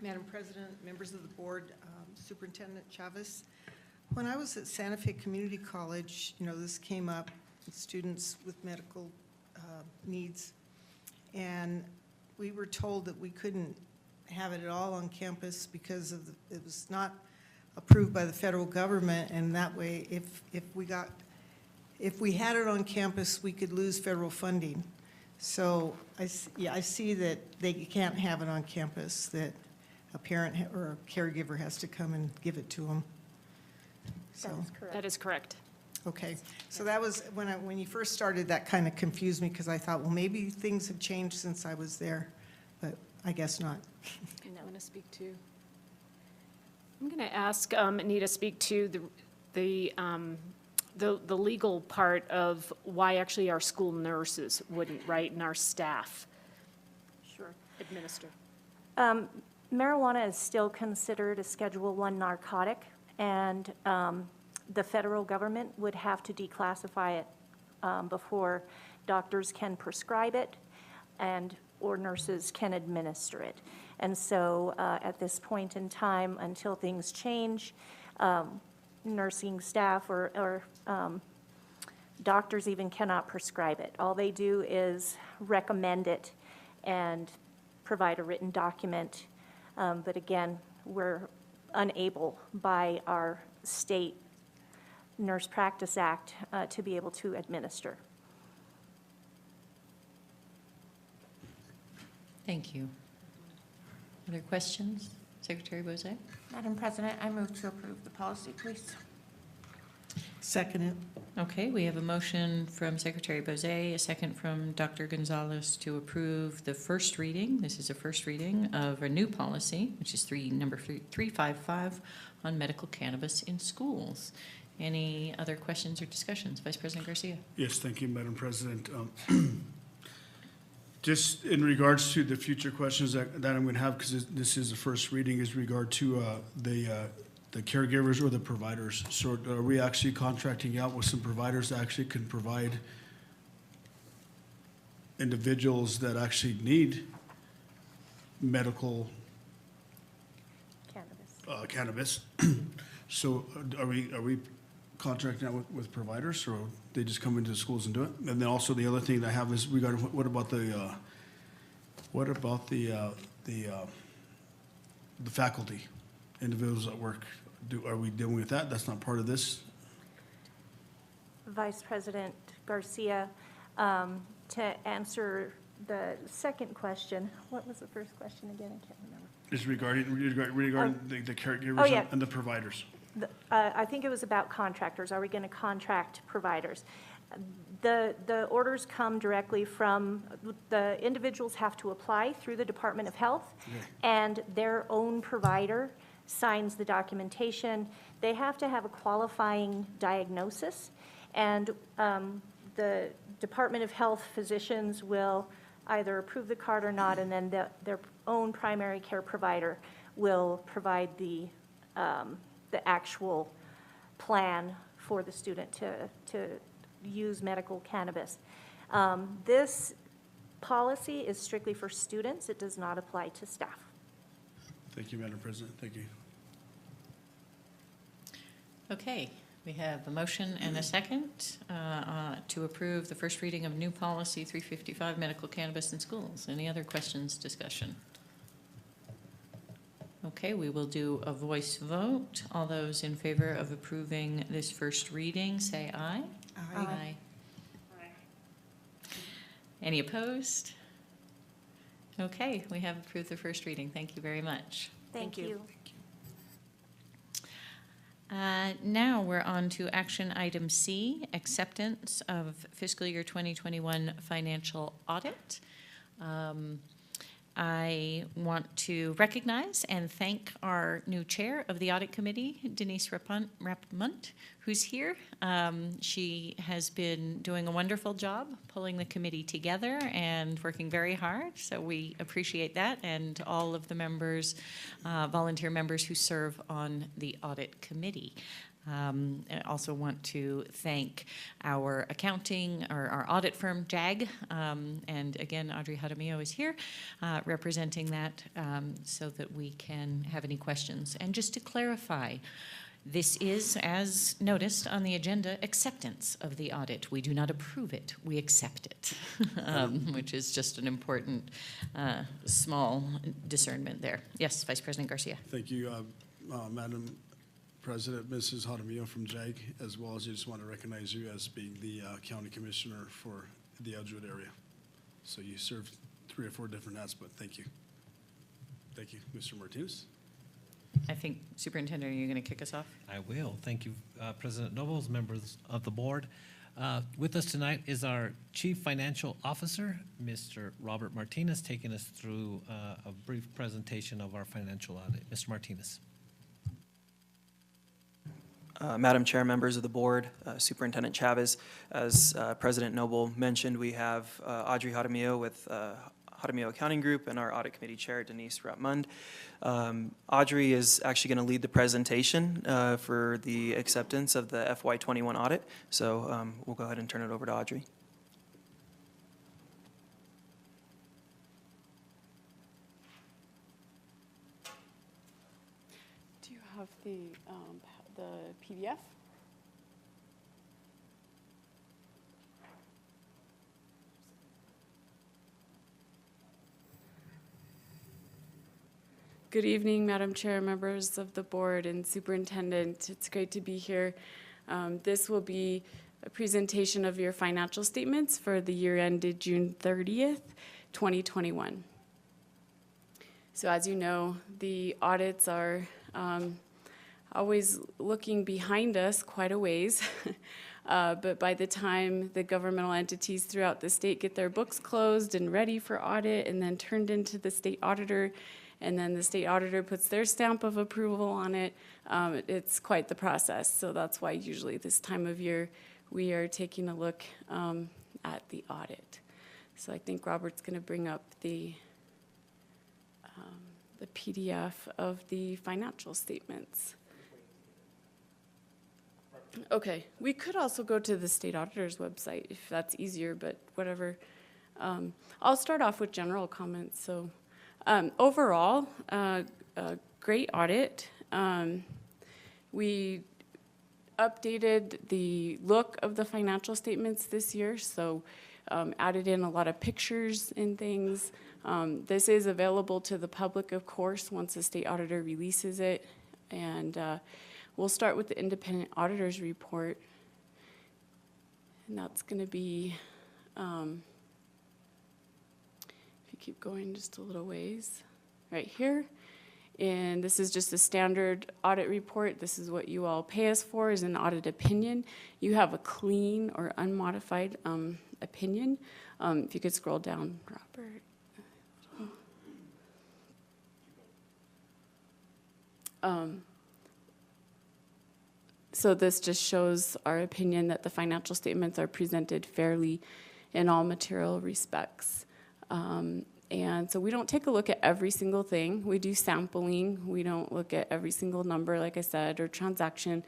Madam President, members of the board, Superintendent Chavez, when I was at Santa Fe Community College, this came up, students with medical needs, and we were told that we couldn't have it at all on campus because it was not approved by the federal government, and that way, if we had it on campus, we could lose federal funding. So I see that they can't have it on campus, that a parent or a caregiver has to come and give it to them. So, That is correct. That is correct. okay, so that was, when you first started, that kind of confused me, because I thought, well, maybe things have changed since I was there, but I guess not. I want to speak to. I'm going to ask Anita to speak to the legal part of why actually our school nurses wouldn't, right, and our staff. Sure. administer? Marijuana is still considered a Schedule I narcotic, and the federal government would have to declassify it before doctors can prescribe it or nurses can administer it. And so at this point in time, until things change, nursing staff or doctors even cannot prescribe it. All they do is recommend it and provide a written document. But again, we're unable by our state Nurse Practice Act to be able to administer. Thank you. Other questions? Secretary Bose? Madam President, I move to approve the policy, please. Second it. Okay, we have a motion from Secretary Bose, a second from Dr. Gonzalez to approve the first reading. This is a first reading of a new policy, which is number 355 on medical cannabis in schools. Any other questions or discussions? Vice President Garcia. Yes, thank you, Madam President. Just in regards to the future questions that I'm going to have, because this is the first reading, is regard to the caregivers or the providers. So are we actually contracting out with some providers that actually can provide individuals that actually need medical cannabis? So are we contracting out with providers, or they just come into the schools and do it? And then also the other thing that I have is regarding what about the faculty, individuals at work? Are we dealing with that? That's not part of this? Vice President Garcia, to answer the second question, what was the first question again? I can't remember. Is regarding the caregivers Oh, yeah. and the providers. I think it was about contractors. Are we going to contract providers? The orders come directly from, the individuals have to apply through the Department of Health, and their own provider signs the documentation. They have to have a qualifying diagnosis, and the Department of Health physicians will either approve the card or not, and then their own primary care provider will provide the actual plan for the student to use medical cannabis. This policy is strictly for students. It does not apply to staff. Thank you, Madam President. Thank you. Okay, we have a motion and a second to approve the first reading of new policy 355, medical cannabis in schools. Any other questions, discussion? Okay, we will do a voice vote. All those in favor of approving this first reading, say aye. Aye. Any opposed? Okay, we have approved the first reading. Thank you very much. Thank you. Now we're on to action item C, acceptance of fiscal year 2021 financial audit. I want to recognize and thank our new chair of the audit committee, Denise Rapmunt, who's here. She has been doing a wonderful job pulling the committee together and working very hard, so we appreciate that, and all of the members, volunteer members who serve on the audit committee. I also want to thank our accounting, or our audit firm, JAG, and again, Audrey Jaramillo is here representing that so that we can have any questions. And just to clarify, this is, as noticed on the agenda, acceptance of the audit. We do not approve it, we accept it, which is just an important small discernment there. Yes, Vice President Garcia. Thank you, Madam President, Mrs. Jaramillo from JAG, as well as I just want to recognize you as being the county commissioner for the Edgewood area. So you served 3 or 4 different hats, but thank you. Thank you. Mr. Martinez? I think, Superintendent, are you going to kick us off? I will. Thank you, President Nobles, members of the board. With us tonight is our Chief Financial Officer, Mr. Robert Martinez, taking us through a brief presentation of our financial audit. Mr. Martinez. Madam Chair, members of the board, Superintendent Chavez, as President Noble mentioned, we have Audrey Jaramillo with Jaramillo Accounting Group, and our Audit Committee Chair, Denise Rattmund. Audrey is actually going to lead the presentation for the acceptance of the FY21 audit. So we'll go ahead and turn it over to Audrey. Do you have the PDF? Good evening, Madam Chair, members of the board, and Superintendent. It's great to be here. This will be a presentation of your financial statements for the year ended June 30th, 2021. So as you know, the audits are always looking behind us quite a ways. But by the time the governmental entities throughout the state get their books closed and ready for audit and then turned into the state auditor, and then the state auditor puts their stamp of approval on it, it's quite the process. So that's why usually this time of year we are taking a look at the audit. So I think Robert's going to bring up the PDF of the financial statements. Okay, we could also go to the state auditor's website if that's easier, but whatever. I'll start off with general comments. So overall, a great audit. We updated the look of the financial statements this year, so added in a lot of pictures and things. This is available to the public, of course, once the state auditor releases it. And we'll start with the independent auditor's report. And that's going to be, if you keep going just a little ways, right here. And this is just a standard audit report. This is what you all pay us for, is an audit opinion. You have a clean or unmodified opinion. If you could scroll down, Robert. So this just shows our opinion that the financial statements are presented fairly in all material respects. And so we don't take a look at every single thing. We do sampling. We don't look at every single number, like I said, or transaction.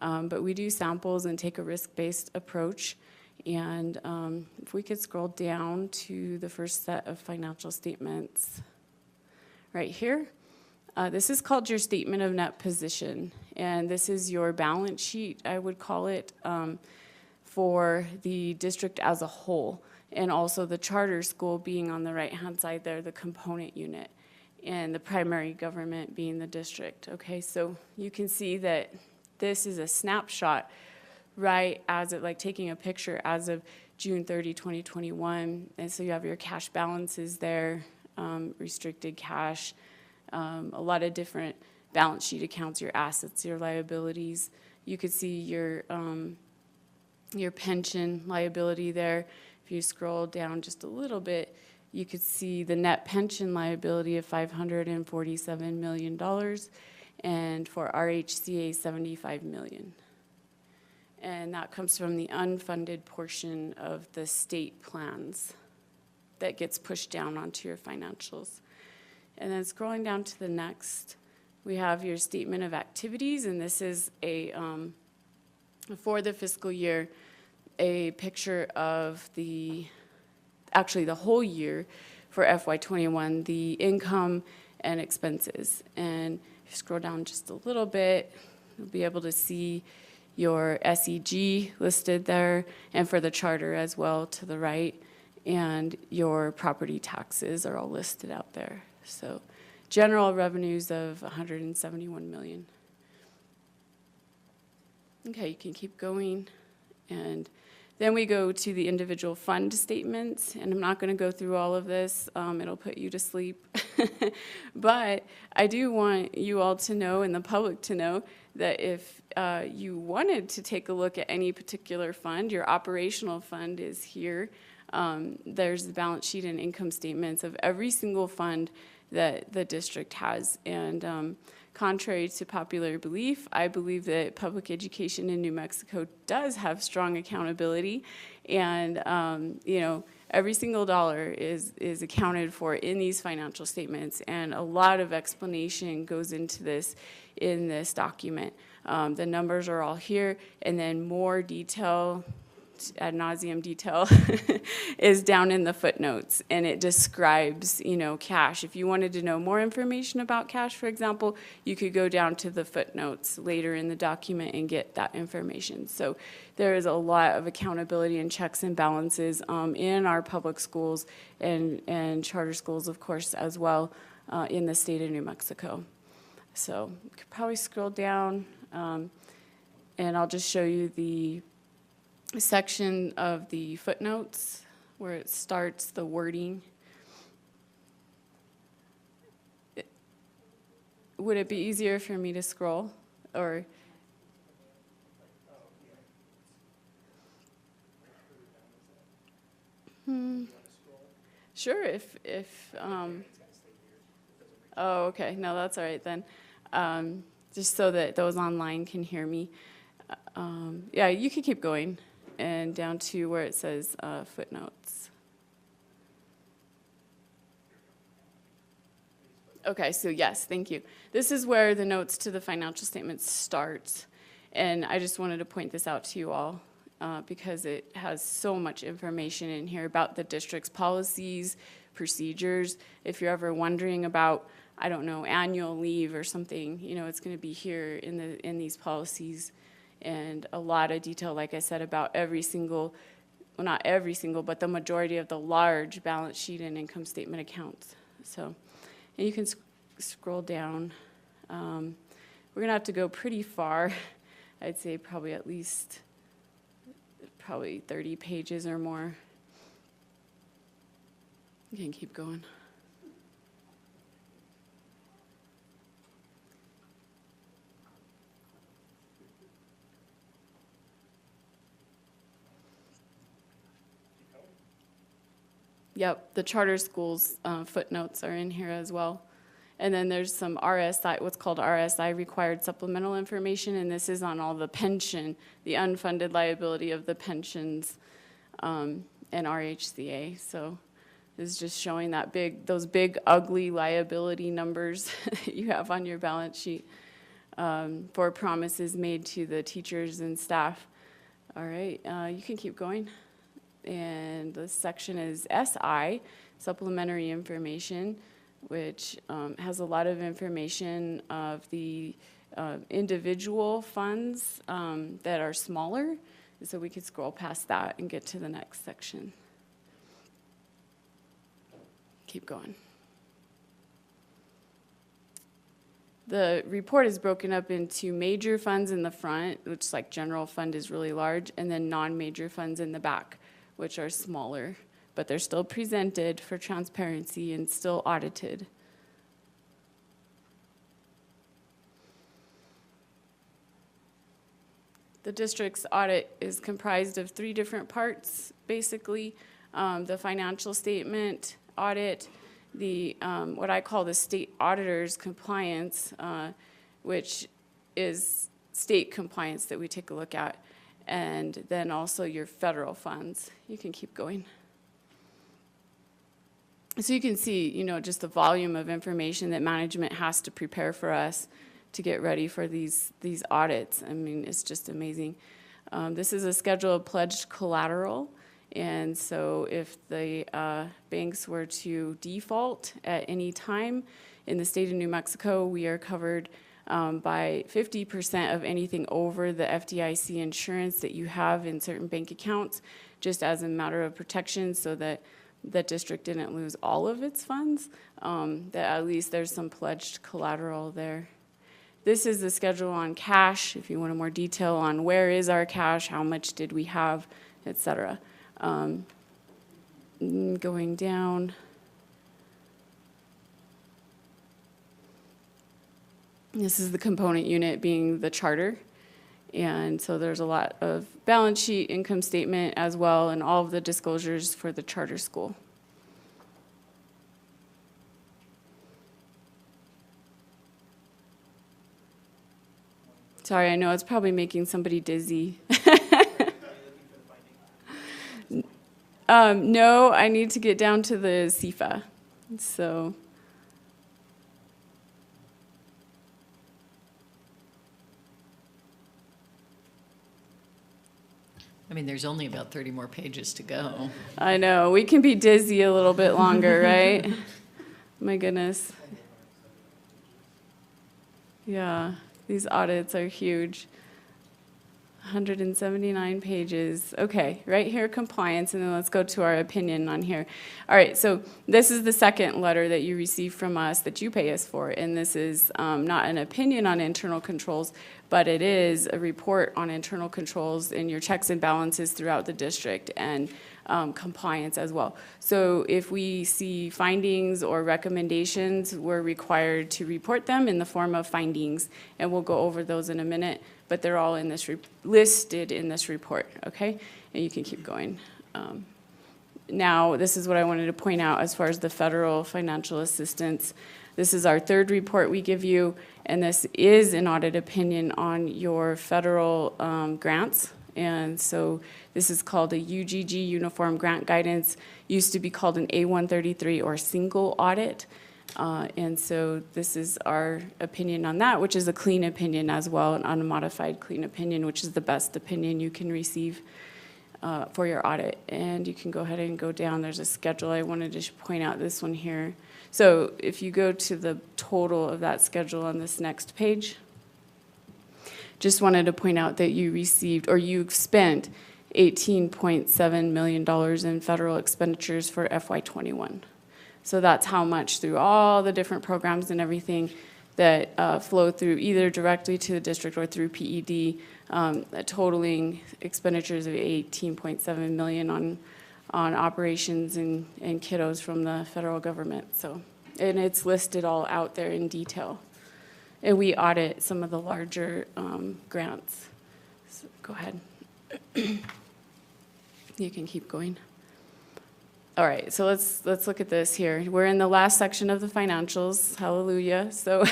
But we do samples and take a risk-based approach. And if we could scroll down to the first set of financial statements right here. This is called your statement of net position, and this is your balance sheet, I would call it, for the district as a whole, and also the charter school being on the right-hand side there, the component unit, and the primary government being the district. Okay, so you can see that this is a snapshot right as of, like taking a picture as of June 30, 2021, and so you have your cash balances there, restricted cash, a lot of different balance sheet accounts, your assets, your liabilities. You could see your pension liability there. If you scroll down just a little bit, you could see the net pension liability of $547 million, and for RHCA, $75 million. And that comes from the unfunded portion of the state plans that gets pushed down onto your financials. And then scrolling down to the next, we have your statement of activities, and this is a, for the fiscal year, a picture of actually the whole year for FY21, the income and expenses. And if you scroll down just a little bit, you'll be able to see your SEG listed there, and for the charter as well to the right, and your property taxes are all listed out there. So general revenues of $171 million. Okay, you can keep going. And then we go to the individual fund statements, and I'm not going to go through all of this. It'll put you to sleep. But I do want you all to know, and the public to know, that if you wanted to take a look at any particular fund, your operational fund is here. There's the balance sheet and income statements of every single fund that the district has. And contrary to popular belief, I believe that public education in New Mexico does have strong accountability. And, you know, every single dollar is accounted for in these financial statements, and a lot of explanation goes into this in this document. The numbers are all here, and then more detail, ad nauseum detail, is down in the footnotes, and it describes, cash. If you wanted to know more information about cash, for example, you could go down to the footnotes later in the document and get that information. So there is a lot of accountability and checks and balances in our public schools and charter schools, of course, as well, in the state of New Mexico. So you could probably scroll down, and I'll just show you the section of the footnotes where it starts the wording. Would it be easier for me to scroll, or? Sure, if oh, okay, no, that's all right then. Just so that those online can hear me. Yeah, you can keep going and down to where it says footnotes. Okay, so yes, thank you. This is where the notes to the financial statements start. And I just wanted to point this out to you all because it has so much information in here about the district's policies, procedures. If you're ever wondering about, I don't know, annual leave or something, it's going to be here in these policies. And a lot of detail, like I said, about every single, well, not every single, but the majority of the large balance sheet and income statement accounts. So, and you can scroll down. We're gonna have to go pretty far. I'd say probably at least, 30 pages or more. You can keep going. Yep, the charter schools footnotes are in here as well. And then there's some RSI, what's called RSI, required supplemental information, and this is on all the pension, the unfunded liability of the pensions and RHCA. So this is just showing that those big ugly liability numbers that you have on your balance sheet for promises made to the teachers and staff. All right, you can keep going. And this section is SI, supplementary information, which has a lot of information of the individual funds that are smaller. So we could scroll past that and get to the next section. Keep going. The report is broken up into major funds in the front, which like general fund is really large, and then non-major funds in the back, which are smaller, but they're still presented for transparency and still audited. The district's audit is comprised of 3 different parts, basically. The financial statement audit, the what I call the state auditor's compliance, which is state compliance that we take a look at, and then also your federal funds. You can keep going. So you can see, just the volume of information that management has to prepare for us to get ready for these audits. I mean, it's just amazing. This is a schedule of pledged collateral. And so if the banks were to default at any time in the state of New Mexico, we are covered by 50% of anything over the FDIC insurance that you have in certain bank accounts, just as a matter of protection so that the district didn't lose all of its funds, that at least there's some pledged collateral there. This is the schedule on cash, if you want more detail on where is our cash, how much did we have, et cetera. Going down. This is the component unit being the charter. And so there's a lot of balance sheet, income statement as well, and all of the disclosures for the charter school. Sorry, I know it's probably making somebody dizzy. No, I need to get down to the CFA. So. I mean, there's only about 30 more pages to go. I know, we can be dizzy a little bit longer, right? My goodness. Yeah, these audits are huge. 179 pages. Okay, right here, compliance, and then let's go to our opinion on here. All right, so this is the second letter that you receive from us that you pay us for, and this is not an opinion on internal controls, but it is a report on internal controls and your checks and balances throughout the district and compliance as well. So if we see findings or recommendations, we're required to report them in the form of findings, and we'll go over those in a minute, but they're all in this listed in this report, okay? And you can keep going. Now, this is what I wanted to point out as far as the federal financial assistance. This is our third report we give you, and this is an audit opinion on your federal grants. And so this is called a UGG, Uniform Grant Guidance. Used to be called an A133 or single audit. And so this is our opinion on that, which is a clean opinion as well, an unmodified clean opinion, which is the best opinion you can receive for your audit. And you can go ahead and go down. There's a schedule. I wanted to point out this one here. So if you go to the total of that schedule on this next page, just wanted to point out that you received, or you've spent $18.7 million in federal expenditures for FY21. So that's how much through all the different programs and everything that flow through either directly to the district or through PED, totaling expenditures of $18.7 million on operations and kiddos from the federal government. So, and it's listed all out there in detail. And we audit some of the larger grants. So go ahead. You can keep going. All right, so let's look at this here. We're in the last section of the financials. Hallelujah. So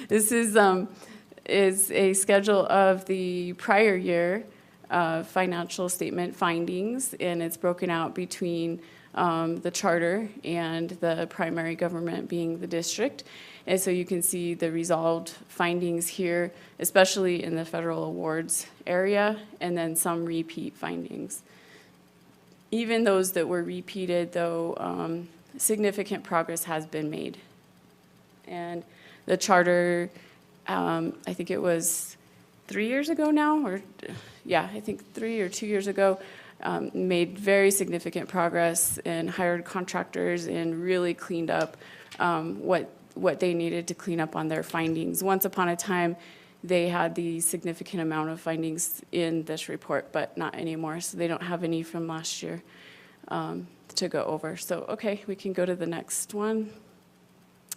this is a schedule of the prior year financial statement findings, and it's broken out between the charter and the primary government being the district. And so you can see the resolved findings here, especially in the federal awards area, and then some repeat findings. Even those that were repeated, though, significant progress has been made. And the charter, I think it was 3 years ago now, or yeah, I think 3 or 2 years ago, made very significant progress and hired contractors and really cleaned up what they needed to clean up on their findings. Once upon a time, they had the significant amount of findings in this report, but not anymore. So they don't have any from last year to go over. So, okay, we can go to the next one.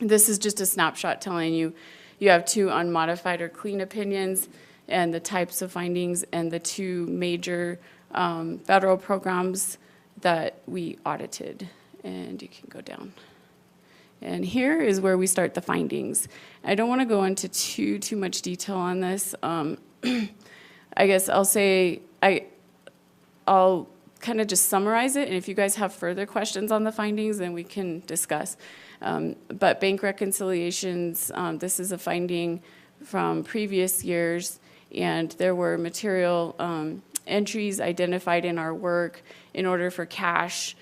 This is just a snapshot telling you you have two unmodified or clean opinions and the types of findings and the two major federal programs that we audited. And you can go down. And here is where we start the findings. I don't want to go into too much detail on this. I guess I'll say, I'll kind of just summarize it, and if you guys have further questions on the findings, then we can discuss. But bank reconciliations, this is a finding from previous years, and there were material entries identified in our work in order for cash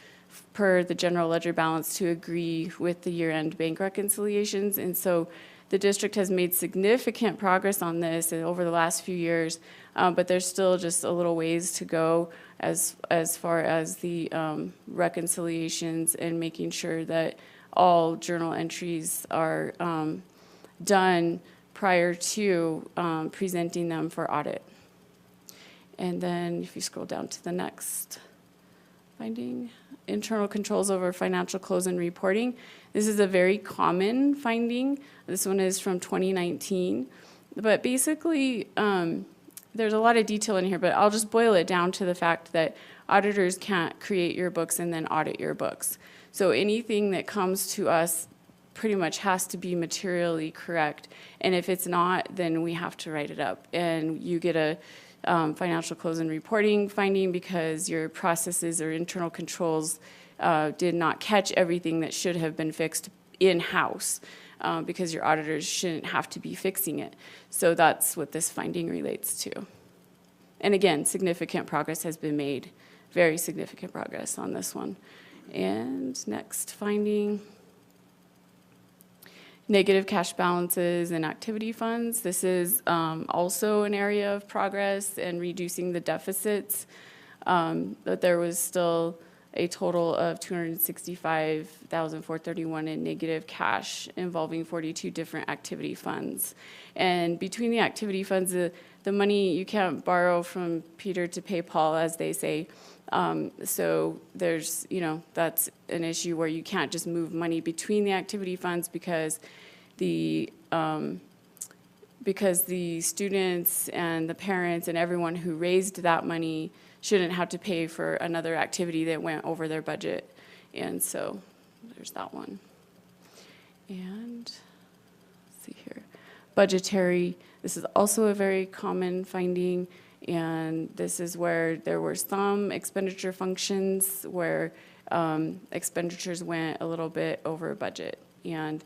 per the general ledger balance to agree with the year-end bank reconciliations. And so the district has made significant progress on this over the last few years, but there's still just a little ways to go as far as the reconciliations and making sure that all journal entries are done prior to presenting them for audit. And then if you scroll down to the next finding, internal controls over financial close and reporting. This is a very common finding. This one is from 2019. But basically, there's a lot of detail in here, but I'll just boil it down to the fact that auditors can't create your books and then audit your books. So anything that comes to us pretty much has to be materially correct. And if it's not, then we have to write it up. And you get financial close and reporting finding because your processes or internal controls did not catch everything that should have been fixed in-house because your auditors shouldn't have to be fixing it. So that's what this finding relates to. And again, significant progress has been made, very significant progress on this one. And next finding, negative cash balances and activity funds. This is also an area of progress and reducing the deficits, but there was still a total of $265,431 in negative cash involving 42 different activity funds. And between the activity funds, the money, you can't borrow from Peter to pay Paul, as they say. So there's, that's an issue where you can't just move money between the activity funds because the students and the parents and everyone who raised that money shouldn't have to pay for another activity that went over their budget. And so there's that one. And let's see here. Budgetary, this is also a very common finding. And this is where there were some expenditure functions where expenditures went a little bit over budget. And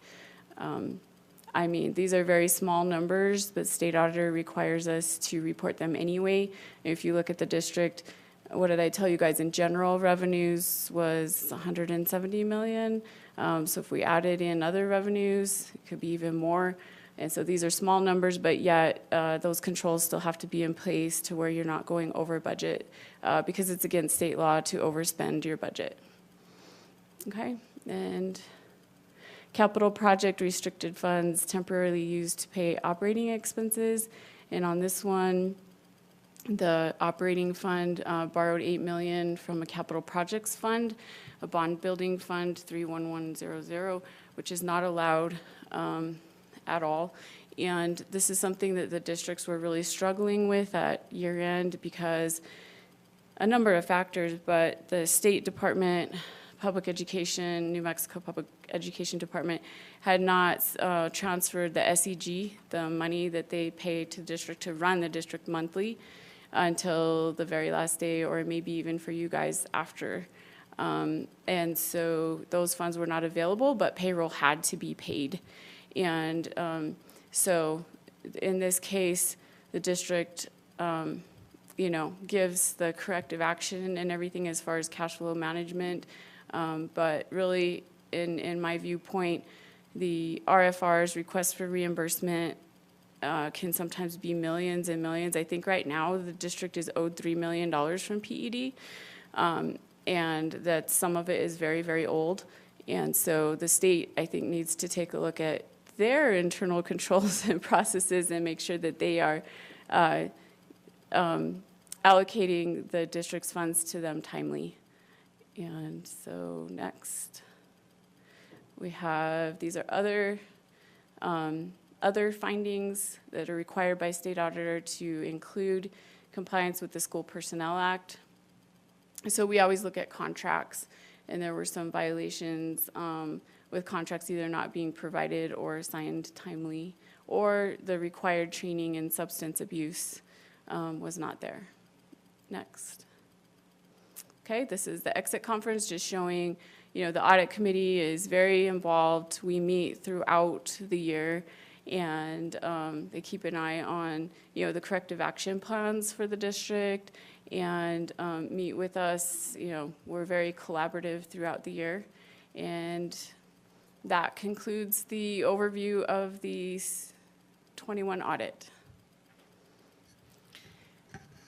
I mean, these are very small numbers, but state auditor requires us to report them anyway. If you look at the district, what did I tell you guys? In general, revenues was 170 million. So if we added in other revenues, it could be even more. And so these are small numbers, but yet those controls still have to be in place to where you're not going over budget because it's against state law to overspend your budget. Okay, and capital project restricted funds temporarily used to pay operating expenses. And on this one, the operating fund borrowed $8 million from a capital projects fund, a bond building fund 31100, which is not allowed at all. And this is something that the districts were really struggling with at year end because a number of factors, but the State Department, Public Education, New Mexico Public Education Department had not transferred the SEG, the money that they pay to the district to run the district monthly, until the very last day, or maybe even for you guys after. And so those funds were not available, but payroll had to be paid. And so in this case, the district, gives the corrective action and everything as far as cash flow management. But really, in my viewpoint, the RFR's request for reimbursement can sometimes be millions and millions. I think right now the district is owed $3 million from PED, and that some of it is very, very old. And so the state, I think, needs to take a look at their internal controls and processes and make sure that they are allocating the district's funds to them timely. And so next, we have, these are other findings that are required by state auditor to include compliance with the School Personnel Act. So we always look at contracts, and there were some violations with contracts either not being provided or signed timely, or the required training in substance abuse was not there. Next. Okay, this is the exit conference, just showing, the audit committee is very involved. We meet throughout the year, and they keep an eye on, the corrective action plans for the district, and meet with us. We're very collaborative throughout the year. And that concludes the overview of the 21 audit.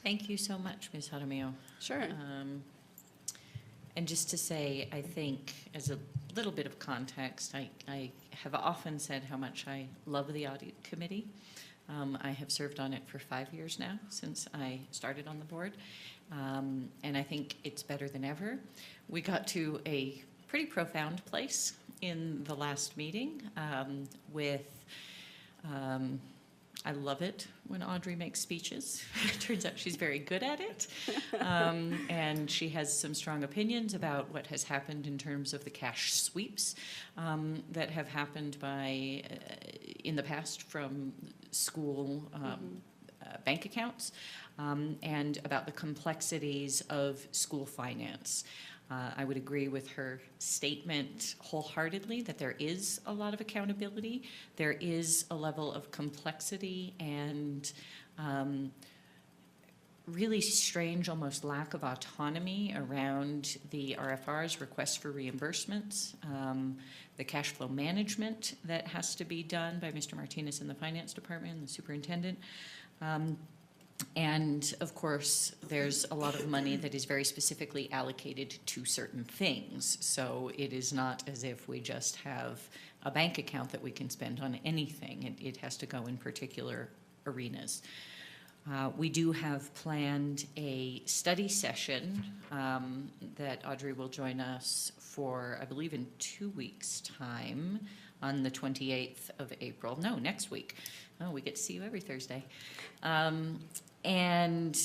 Thank you so much, Ms. Jaramillo. Sure. And just to say, I think, as a little bit of context, I have often said how much I love the audit committee. I have served on it for 5 years now, since I started on the board. And I think it's better than ever. We got to a pretty profound place in the last meeting with I love it when Audrey makes speeches. It turns out she's very good at it. And she has some strong opinions about what has happened in terms of the cash sweeps that have happened in the past from school bank accounts, and about the complexities of school finance. I would agree with her statement wholeheartedly that there is a lot of accountability. There is a level of complexity and really strange, almost lack of autonomy around the RFR's request for reimbursements, the cash flow management that has to be done by Mr. Martinez in the finance department, the superintendent. And of course, there's a lot of money that is very specifically allocated to certain things. So it is not as if we just have a bank account that we can spend on anything. It has to go in particular arenas. We do have planned a study session that Audrey will join us for, I believe, in 2 weeks' time on the 28th of April. No, next week. Oh, we get to see you every Thursday. And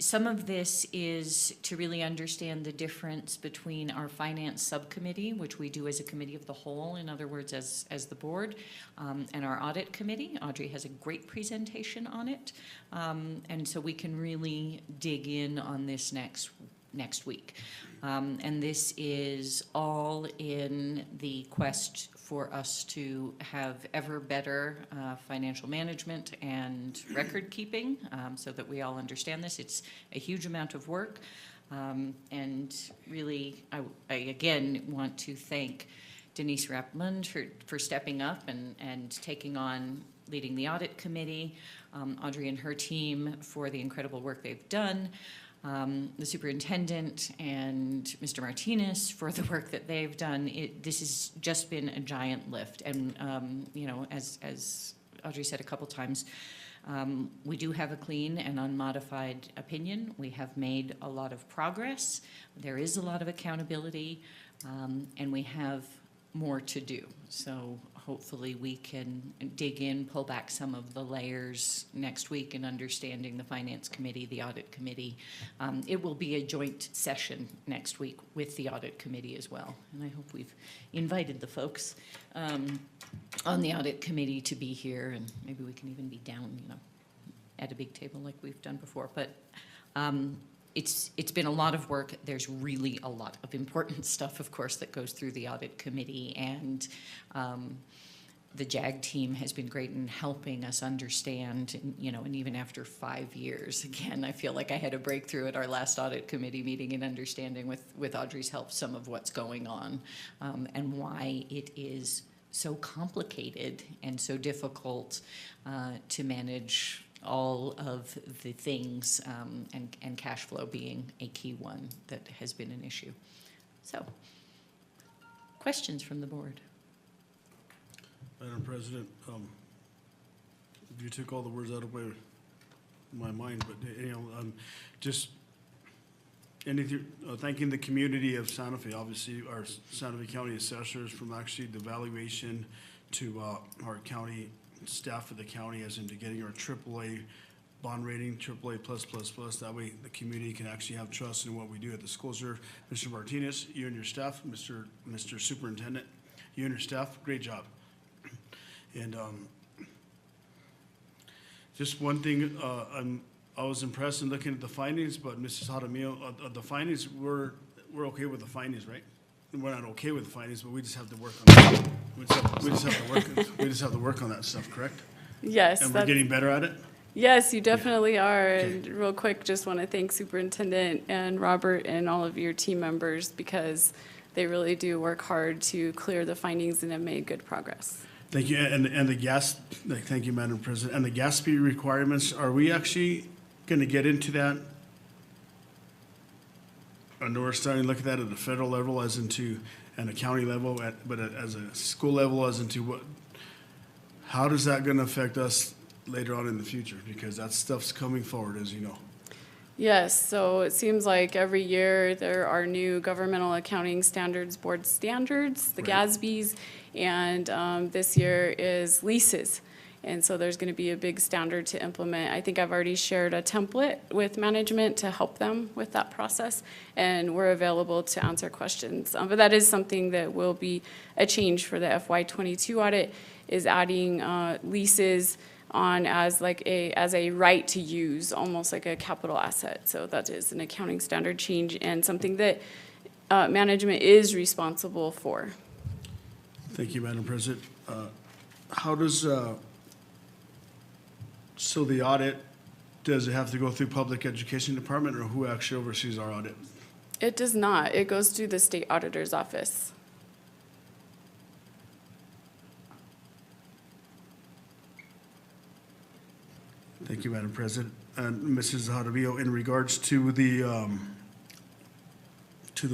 some of this is to really understand the difference between our finance subcommittee, which we do as a committee of the whole, in other words, as the board, and our audit committee. Audrey has a great presentation on it. And so we can really dig in on this next week. And this is all in the quest for us to have ever better financial management and record keeping, so that we all understand this. It's a huge amount of work. And really, I again want to thank Denise Rapp-Mund for stepping up and taking on leading the audit committee, Audrey and her team for the incredible work they've done, the superintendent and Mr. Martinez for the work that they've done. This has just been a giant lift. And, you know, as Audrey said a couple times, we do have a clean and unmodified opinion. We have made a lot of progress. There is a lot of accountability, and we have more to do. So hopefully we can dig in, pull back some of the layers next week in understanding the finance committee, the audit committee. It will be a joint session next week with the audit committee as well. And I hope we've invited the folks on the audit committee to be here, and maybe we can even be down, you know, at a big table like we've done before. But it's been a lot of work. There's really a lot of important stuff, of course, that goes through the audit committee, and the JAG team has been great in helping us understand, and, you know, and even after 5 years, again, I feel like I had a breakthrough at our last audit committee meeting in understanding with Audrey's help some of what's going on, and why it is so complicated and so difficult to manage all of the things, and cash flow being a key one that has been an issue. So, questions from the board? Madam President, you took all the words out of my mind, but, you know, just anything, thanking the community of Santa Fe, obviously our Santa Fe County assessors, from actually the valuation to our county staff of the county, as into getting our AAA bond rating, AAA plus. That way the community can actually have trust in what we do at the schools. Here, Mr. Martinez, you and your staff, Mr. Superintendent, you and your staff, great job. And just one thing, I was impressed in looking at the findings, but Mrs. Jaramillo, the findings, we're okay with the findings, right? We're not okay with the findings, but we just have to work on that. We just have to work on that stuff, correct? Yes. And we're getting better at it? Yes, you definitely are. Okay. And real quick, just want to thank Superintendent and Robert and all of your team members, because they really do work hard to clear the findings and have made good progress. Thank you. And the gas, thank you, Madam President. And the gas fee requirements, are we actually going to get into that? I know we're starting to look at that at the federal level as into, and a county level, but as a school level as into what, how does that going to affect us later on in the future? Because that stuff's coming forward, as you know. Yes, so it seems like every year there are new governmental accounting standards, board standards, the Right. GASBs, and this year is leases. And so there's going to be a big standard to implement. I think I've already shared a template with management to help them with that process, and we're available to answer questions. But that is something that will be a change for the FY22 audit, is adding leases on as a right to use, almost like a capital asset. So that is an accounting standard change and something that management is responsible for. Thank you, Madam President. How does, so the audit, does it have to go through Public Education Department, or who actually oversees our audit? It does not. It goes through the state auditor's office. Thank you, Madam President. And Mrs. Jaramillo, in regards to the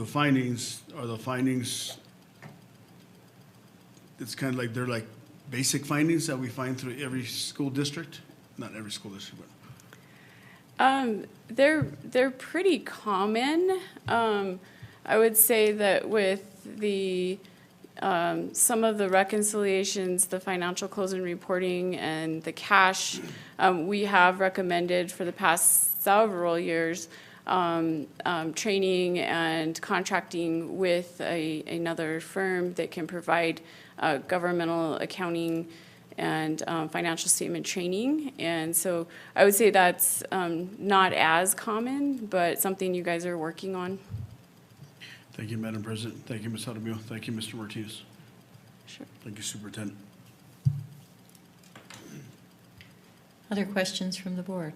findings, are the findings, it's kind of like, they're like basic findings that we find through every school district? Not every school district, but. They're pretty common. I would say that with the some of the reconciliations, the financial close and reporting, and the cash, we have recommended for the past several years training and contracting with another firm that can provide governmental accounting and financial statement training. And so I would say that's not as common, but something you guys are working on. Thank you, Madam President. Thank you, Ms. Jaramillo. Thank you, Mr. Martinez. Sure. Thank you, Superintendent. Other questions from the board?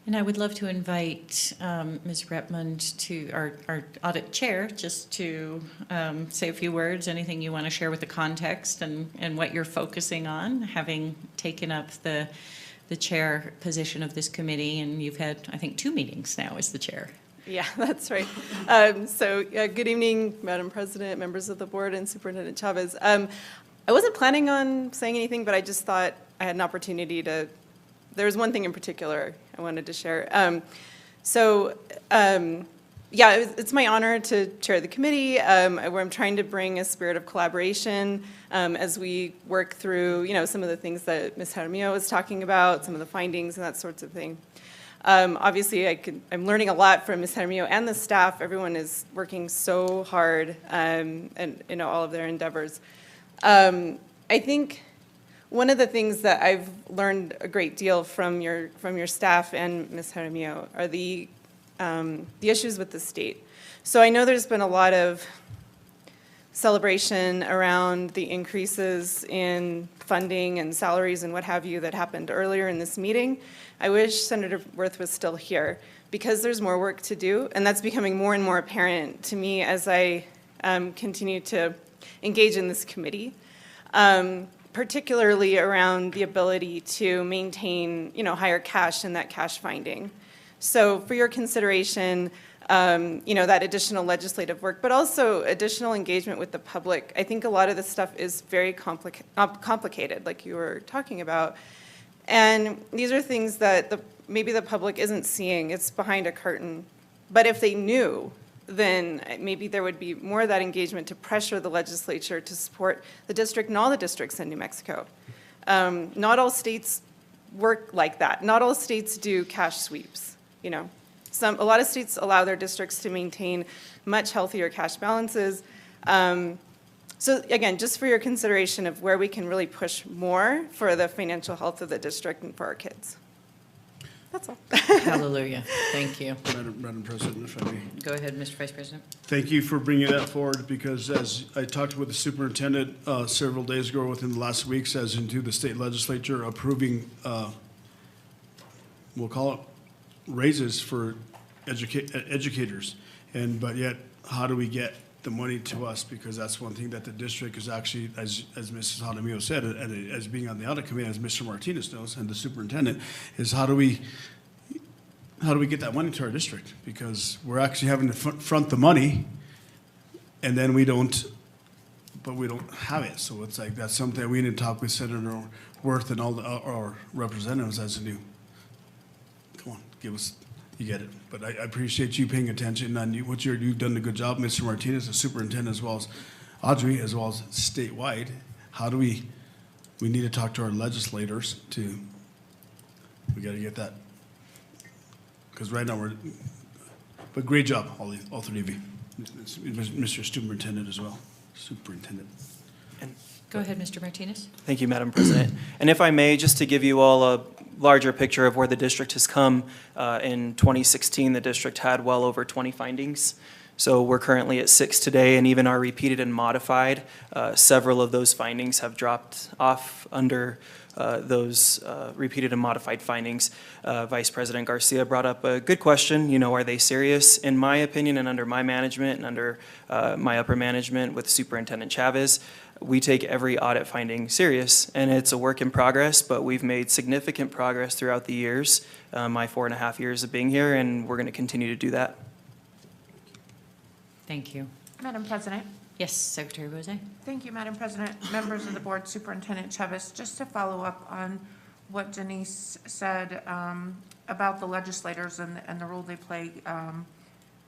And I would love to invite Ms. Repmond to, our audit chair, just to say a few words, anything you want to share with the context and what you're focusing on, having taken up the chair position of this committee, and you've had, I think, 2 meetings now as the chair. Yeah, that's right. Good evening, Madam President, members of the board, and Superintendent Chavez. I wasn't planning on saying anything, but I just thought I had an opportunity to. There was one thing in particular I wanted to share. It's my honor to chair the committee, where I'm trying to bring a spirit of collaboration as we work through, some of the things that Ms. Jaramillo was talking about, some of the findings and that sorts of thing. Obviously, I'm learning a lot from Ms. Jaramillo and the staff. Everyone is working so hard, and all of their endeavors. I think one of the things that I've learned a great deal from your staff and Ms. Jaramillo are the issues with the state. So I know there's been a lot of celebration around the increases in funding and salaries and what have you that happened earlier in this meeting. I wish Senator Wirth was still here, because there's more work to do, and that's becoming more and more apparent to me as I continue to engage in this committee. Particularly around the ability to maintain, higher cash and that cash finding. So for your consideration, that additional legislative work, but also additional engagement with the public. I think a lot of this stuff is very complicated, like you were talking about. And these are things that maybe the public isn't seeing. It's behind a curtain. But if they knew, then maybe there would be more of that engagement to pressure the legislature to support the district and all the districts in New Mexico. Not all states work like that. Not all states do cash sweeps, A lot of states allow their districts to maintain much healthier cash balances. So again, just for your consideration of where we can really push more for the financial health of the district and for our kids. That's all. Hallelujah. Thank you. Madam President, if I may. Go ahead, Mr. Vice President. Thank you for bringing that forward, because as I talked with the superintendent several days ago, within the last weeks, as into the state legislature approving, we'll call it raises for educators. But yet, how do we get the money to us? Because that's one thing that the district is actually, as Mrs. Jaramillo said, and as being on the audit committee, as Mr. Martinez knows, and the superintendent, is how do we get that money to our district? Because we're actually having to front the money, and then we don't have it. So it's like, that's something that we need to talk with Senator Wirth and all our representatives as to do. Come on, give us, you get it. But I appreciate you paying attention, and you've done a good job, Mr. Martinez, the superintendent, as well as Audrey, as well as statewide. How do we need to talk to our legislators we got to get that. Because right now but great job, all 3 of you. Mr. Superintendent as well, Superintendent. Go ahead, Mr. Martinez. Thank you, Madam President. And if I may, just to give you all a larger picture of where the district has come, in 2016, the district had well over 20 findings. So we're currently at 6 today, and even our repeated and modified, several of those findings have dropped off under those repeated and modified findings. Vice President Garcia brought up a good question, are they serious? In my opinion, and under my management and under my upper management with Superintendent Chavez, we take every audit finding serious, and it's a work in progress, but we've made significant progress throughout the years, my 4.5 years of being here, and we're going to continue to do that. Thank you. Madam President. Yes, Secretary Bose. Thank you, Madam President, members of the board, Superintendent Chavez. Just to follow up on what Denise said about the legislators and the role they play,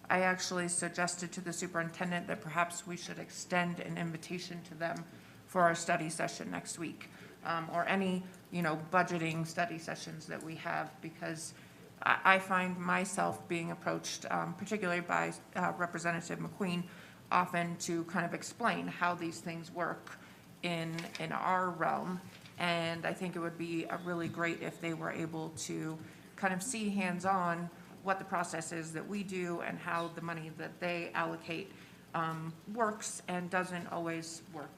I actually suggested to the superintendent that perhaps we should extend an invitation to them for our study session next week, or any, budgeting study sessions that we have, because I find myself being approached, particularly by Representative McQueen, often to kind of explain how these things work in our realm. And I think it would be really great if they were able to kind of see hands-on what the process is that we do and how the money that they allocate works and doesn't always work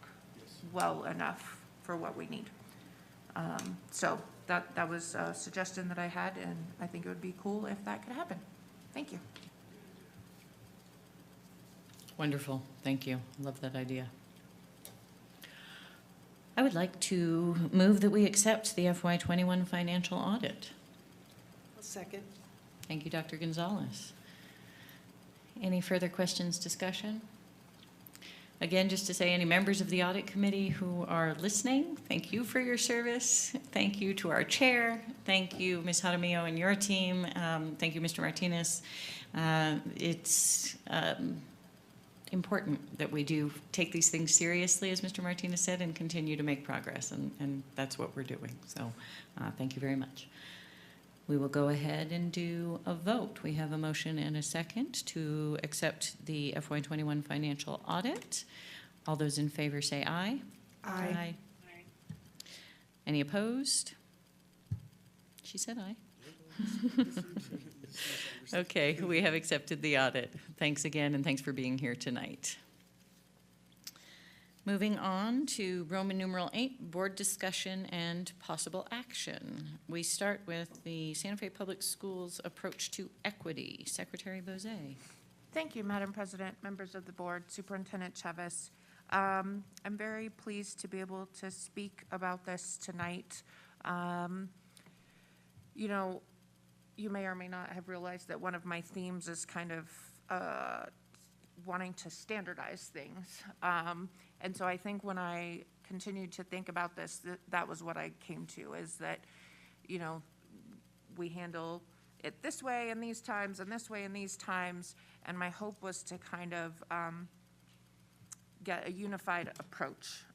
well enough for what we need. So that was a suggestion that I had, and I think it would be cool if that could happen. Thank you. Wonderful. Thank you. Love that idea. I would like to move that we accept the FY21 financial audit. A second. Thank you, Dr. Gonzalez. Any further questions, discussion? Again, just to say, any members of the audit committee who are listening, thank you for your service. Thank you to our chair. Thank you, Ms. Jaramillo and your team. Thank you, Mr. Martinez. It's important that we do take these things seriously, as Mr. Martinez said, and continue to make progress, and that's what we're doing. So thank you very much. We will go ahead and do a vote. We have a motion and a second to accept the FY21 financial audit. All those in favor say aye. Aye. Any opposed? She said aye. Okay, we have accepted the audit. Thanks again, and thanks for being here tonight. Moving on to Roman numeral 8, board discussion and possible action. We start with the Santa Fe Public Schools approach to equity. Secretary Bose. Thank you, Madam President, members of the board, Superintendent Chavez. I'm very pleased to be able to speak about this tonight. You may or may not have realized that one of my themes is kind of wanting to standardize things. And so I think when I continued to think about this, that was what I came to, is that, we handle it this way in these times and this way in these times. And my hope was to kind of get a unified approach,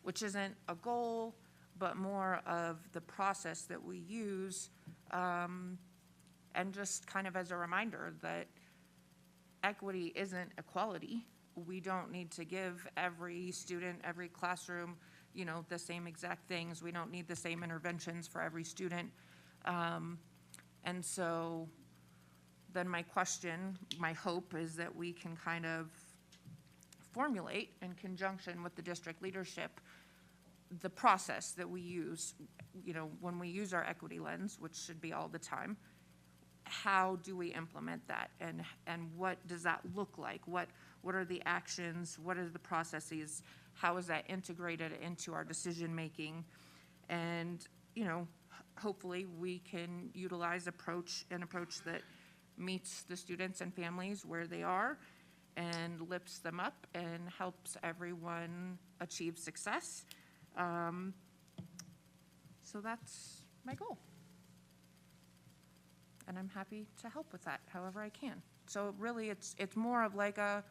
which isn't a goal, but more of the process that we use. And just kind of as a reminder that equity isn't equality. We don't need to give every student, every classroom, the same exact things. We don't need the same interventions for every student. And so then my question, my hope is that we can kind of formulate in conjunction with the district leadership the process that we use, when we use our equity lens, which should be all the time. How do we implement that, and what does that look like? What are the actions? What are the processes? How is that integrated into our decision making? And hopefully we can utilize an approach that meets the students and families where they are and lifts them up and helps everyone achieve success. So that's my goal. And I'm happy to help with that however I can. So really it's more of like a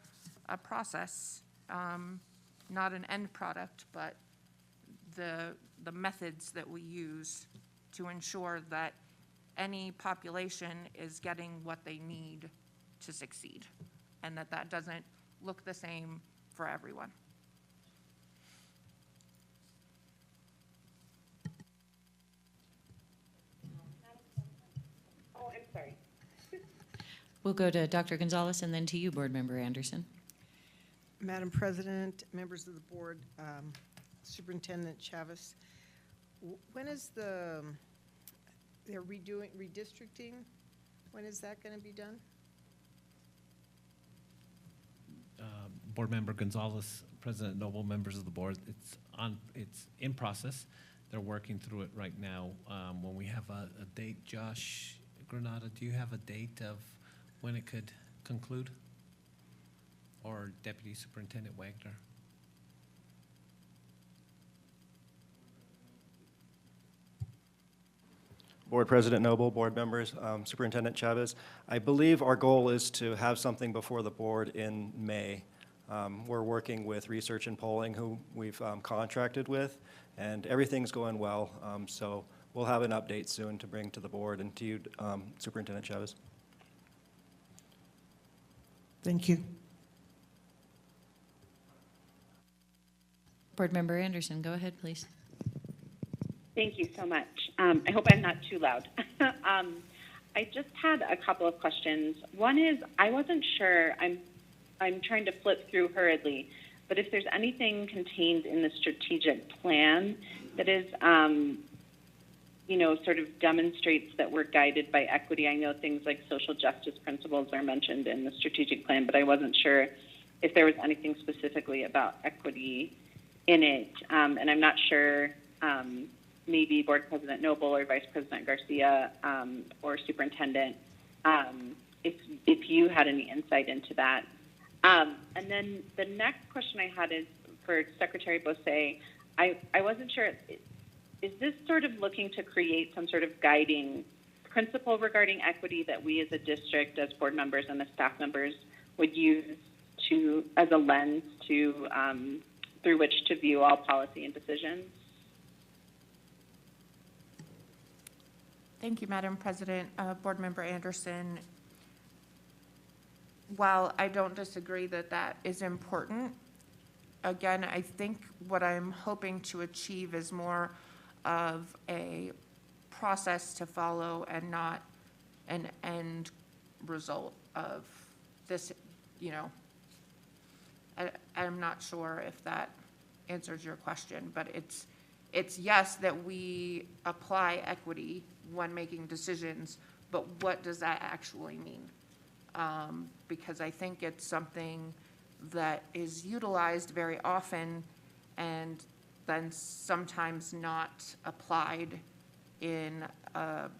process, not an end product, but the methods that we use to ensure that any population is getting what they need to succeed, and that doesn't look the same for everyone. sorry. We'll go to Dr. Gonzalez and then to you, Board Member Anderson. Madam President, members of the board, Superintendent Chavez, when is they're redistricting? When is that going to be done? Board Member Gonzalez, President Noble, members of the board, it's in process. They're working through it right now. When we have a date, Josh Granada, do you have a date of when it could conclude? Or Deputy Superintendent Wagner? Board President Noble, board members, Superintendent Chavez, I believe our goal is to have something before the board in May. We're working with Research and Polling, who we've contracted with, and everything's going well. So we'll have an update soon to bring to the board and to you, Superintendent Chavez. Thank you. Board Member Anderson, go ahead, please. Thank you so much. I hope I'm not too loud. I just had a couple of questions. One is, I wasn't sure, I'm trying to flip through hurriedly, but if there's anything contained in the strategic plan that is, sort of demonstrates that we're guided by equity. I know things like social justice principles are mentioned in the strategic plan, but I wasn't sure if there was anything specifically about equity in it. And I'm not sure, maybe Board President Noble or Vice President Garcia or Superintendent, if you had any insight into that. And then the next question I had is for Secretary Bosé. I wasn't sure, is this sort of looking to create some sort of guiding principle regarding equity that we as a district, as board members and as staff members would use as a lens to through which to view all policy and decisions? Thank you, Madam President. Board Member Anderson, while I don't disagree that that is important, again, I think what I'm hoping to achieve is more of a process to follow and not an end result of this, I'm not sure if that answers your question, but it's yes, that we apply equity when making decisions, but what does that actually mean? Because I think it's something that is utilized very often and then sometimes not applied in a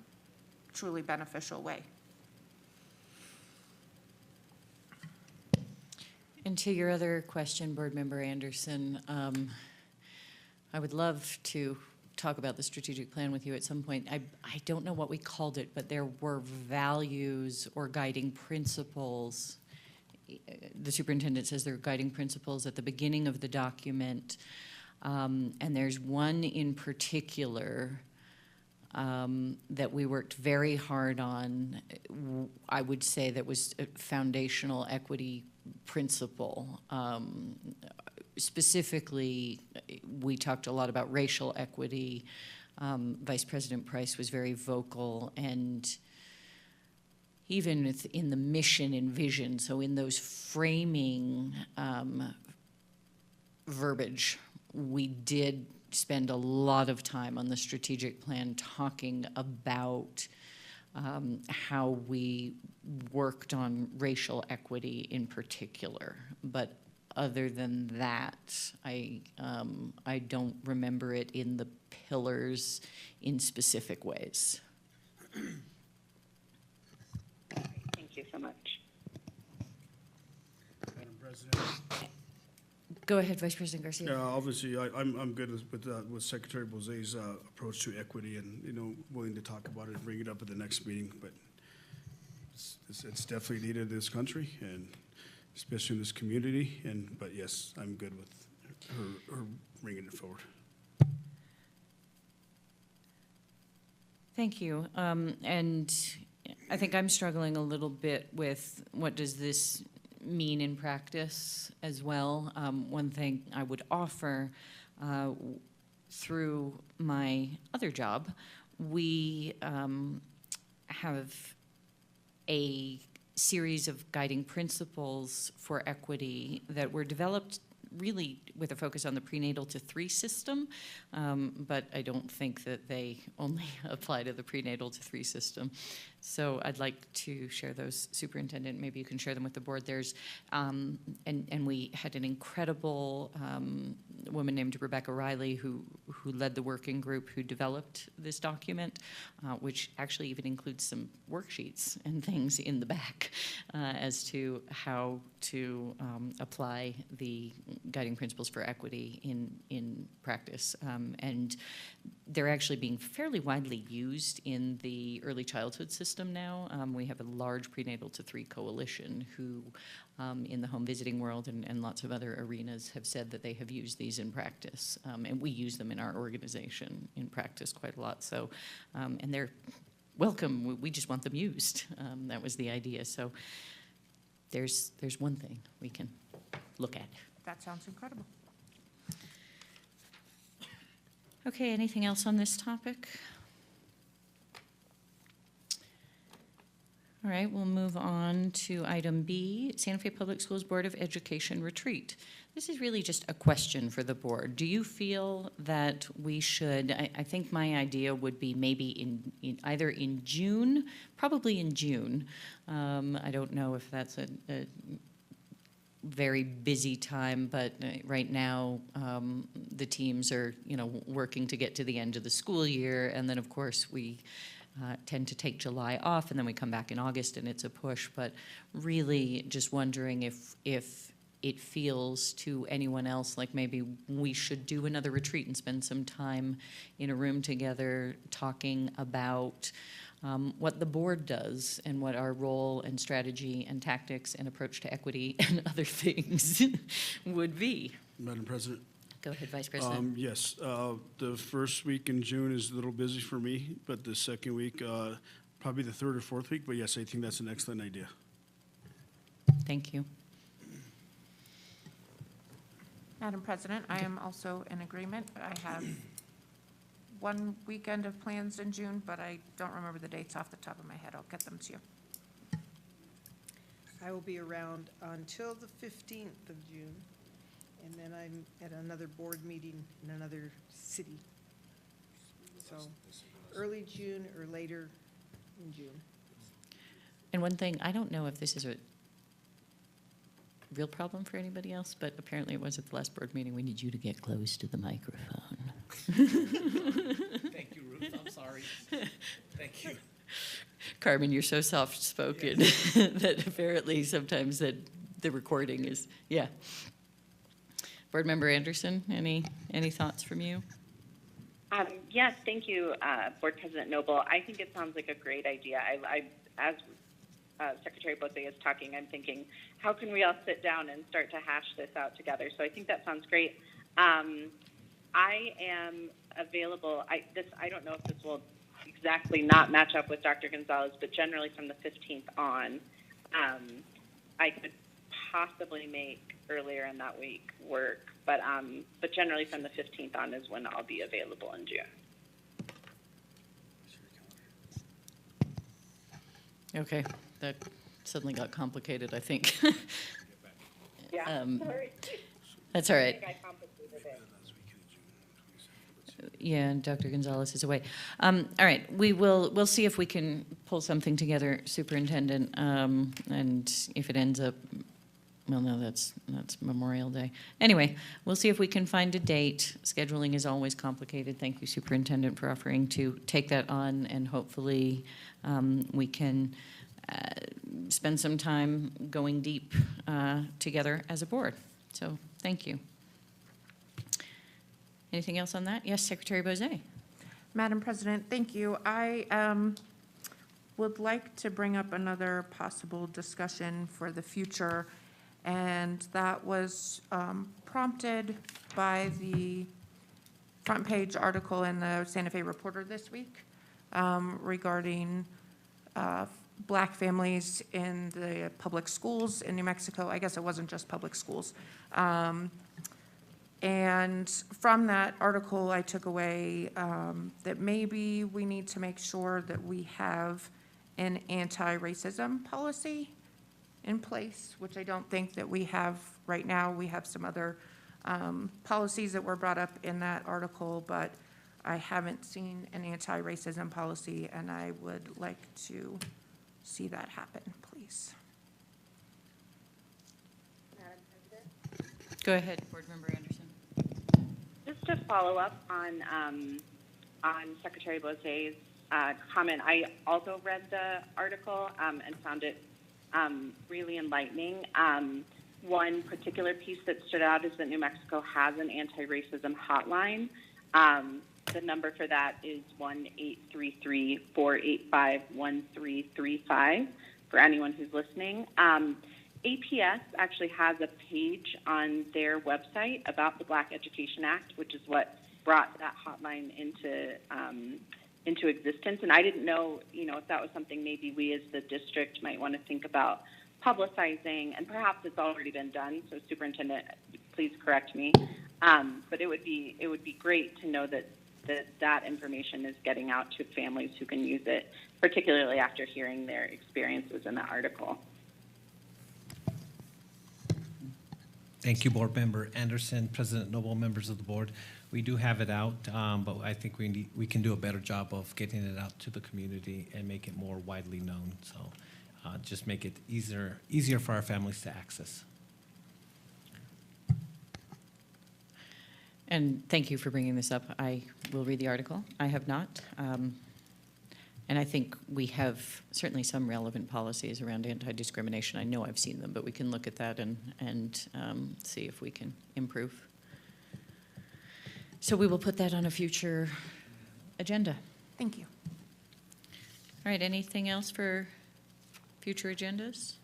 truly beneficial way. And to your other question, Board Member Anderson, I would love to talk about the strategic plan with you at some point. I don't know what we called it, but there were values or guiding principles. The superintendent says there are guiding principles at the beginning of the document. And there's one in particular that we worked very hard on. I would say that was a foundational equity principle. Specifically, we talked a lot about racial equity. Vice President Price was very vocal, and even in the mission and vision, so in those framing verbiage, we did spend a lot of time on the strategic plan talking about how we worked on racial equity in particular. But other than that, I don't remember it in the pillars in specific ways. Thank you so much. Madam President. Go ahead, Vice President Garcia. Yeah, obviously, I'm good with Secretary Bosé's approach to equity and, willing to talk about it and bring it up at the next meeting. But it's definitely needed in this country and especially in this community. But yes, I'm good with her bringing it forward. Thank you. And I think I'm struggling a little bit with what does this mean in practice as well. One thing I would offer through my other job, we have a series of guiding principles for equity that were developed really with a focus on the prenatal to 3 system, but I don't think that they only apply to the prenatal to 3 system. So I'd like to share those, Superintendent. Maybe you can share them with the board. There's, and we had an incredible woman named Rebecca Riley who led the working group who developed this document, which actually even includes some worksheets and things in the back as to how to apply the guiding principles for equity in practice. And they're actually being fairly widely used in the early childhood system now. We have a large prenatal to 3 coalition who, in the home visiting world and lots of other arenas, have said that they have used these in practice. And we use them in our organization in practice quite a lot. So, and they're welcome. We just want them used. That was the idea. So there's one thing we can look at. That sounds incredible. Okay, anything else on this topic? All right, we'll move on to item B, Santa Fe Public Schools Board of Education retreat. This is really just a question for the board. Do you feel that we should, I think my idea would be maybe in either in June, probably in June. I don't know if that's a very busy time, but right now the teams are, working to get to the end of the school year, and then of course we tend to take July off, and then we come back in August, and it's a push. But really, just wondering if it feels to anyone else like maybe we should do another retreat and spend some time in a room together talking about what the board does and what our role and strategy and tactics and approach to equity and other things would be. Madam President? Go ahead, Vice President. Yes, the first week in June is a little busy for me, but the second week, probably the 3rd or 4th week, but yes, I think that's an excellent idea. Thank you. Madam President, I am also in agreement. I have one weekend of plans in June, but I don't remember the dates off the top of my head. I'll get them to you. I will be around until the 15th of June, and then I'm at another board meeting in another city. So early June or later in June. And one thing, I don't know if this is a real problem for anybody else, but apparently it was at the last board meeting. We need you to get close to the microphone. Thank you, Ruth. I'm sorry. Thank you. Carmen, you're so soft-spoken that apparently sometimes that the recording is, yeah. Board Member Anderson, any thoughts from you? Yes, thank you, Board President Noble. I think it sounds like a great idea. I as Secretary Bose is talking, I'm thinking, how can we all sit down and start to hash this out together? So I think that sounds great. I am available. I don't know if this will exactly not match up with Dr. Gonzalez, but generally from the 15th on, I could possibly make earlier in that week work, but generally from the 15th on is when I'll be available in June. Okay, that suddenly got complicated, I think. Yeah, sorry. That's all right. I think I complicated it. Yeah, and Dr. Gonzalez is away. All right, we'll see if we can pull something together, Superintendent, and if it ends up, well, no, that's Memorial Day. Anyway, we'll see if we can find a date. Scheduling is always complicated. Thank you, Superintendent, for offering to take that on, and hopefully we can spend some time going deep together as a board. So thank you. Anything else on that? Yes, Secretary Bose. Madam President, thank you. I would like to bring up another possible discussion for the future, and that was prompted by the front page article in the Santa Fe Reporter this week regarding Black families in the public schools in New Mexico. I guess it wasn't just public schools. And from that article, I took away that maybe we need to make sure that we have an anti-racism policy in place, which I don't think that we have right now. We have some other policies that were brought up in that article, but I haven't seen an anti-racism policy, and I would like to see that happen, please. Go ahead, Board Member Anderson. Just to follow up on Secretary Bose's comment, I also read the article and found it really enlightening. One particular piece that stood out is that New Mexico has an anti-racism hotline. The number for that is 1-833-485-1335 for anyone who's listening. APS actually has a page on their website about the Black Education Act, which is what brought that hotline into existence. And I didn't know, if that was something maybe we as the district might want to think about publicizing, and perhaps it's already been done. So, Superintendent, please correct me. But it would be great to know that information is getting out to families who can use it, particularly after hearing their experiences in the article. Thank you, Board Member Anderson, President Noble, members of the board. We do have it out, but I think we can do a better job of getting it out to the community and make it more widely known. So just make it easier for our families to access. And thank you for bringing this up. I will read the article. I have not. And I think we have certainly some relevant policies around anti-discrimination. I know I've seen them, but we can look at that and see if we can improve. So we will put that on a future agenda. Thank you. All right, anything else for future agendas?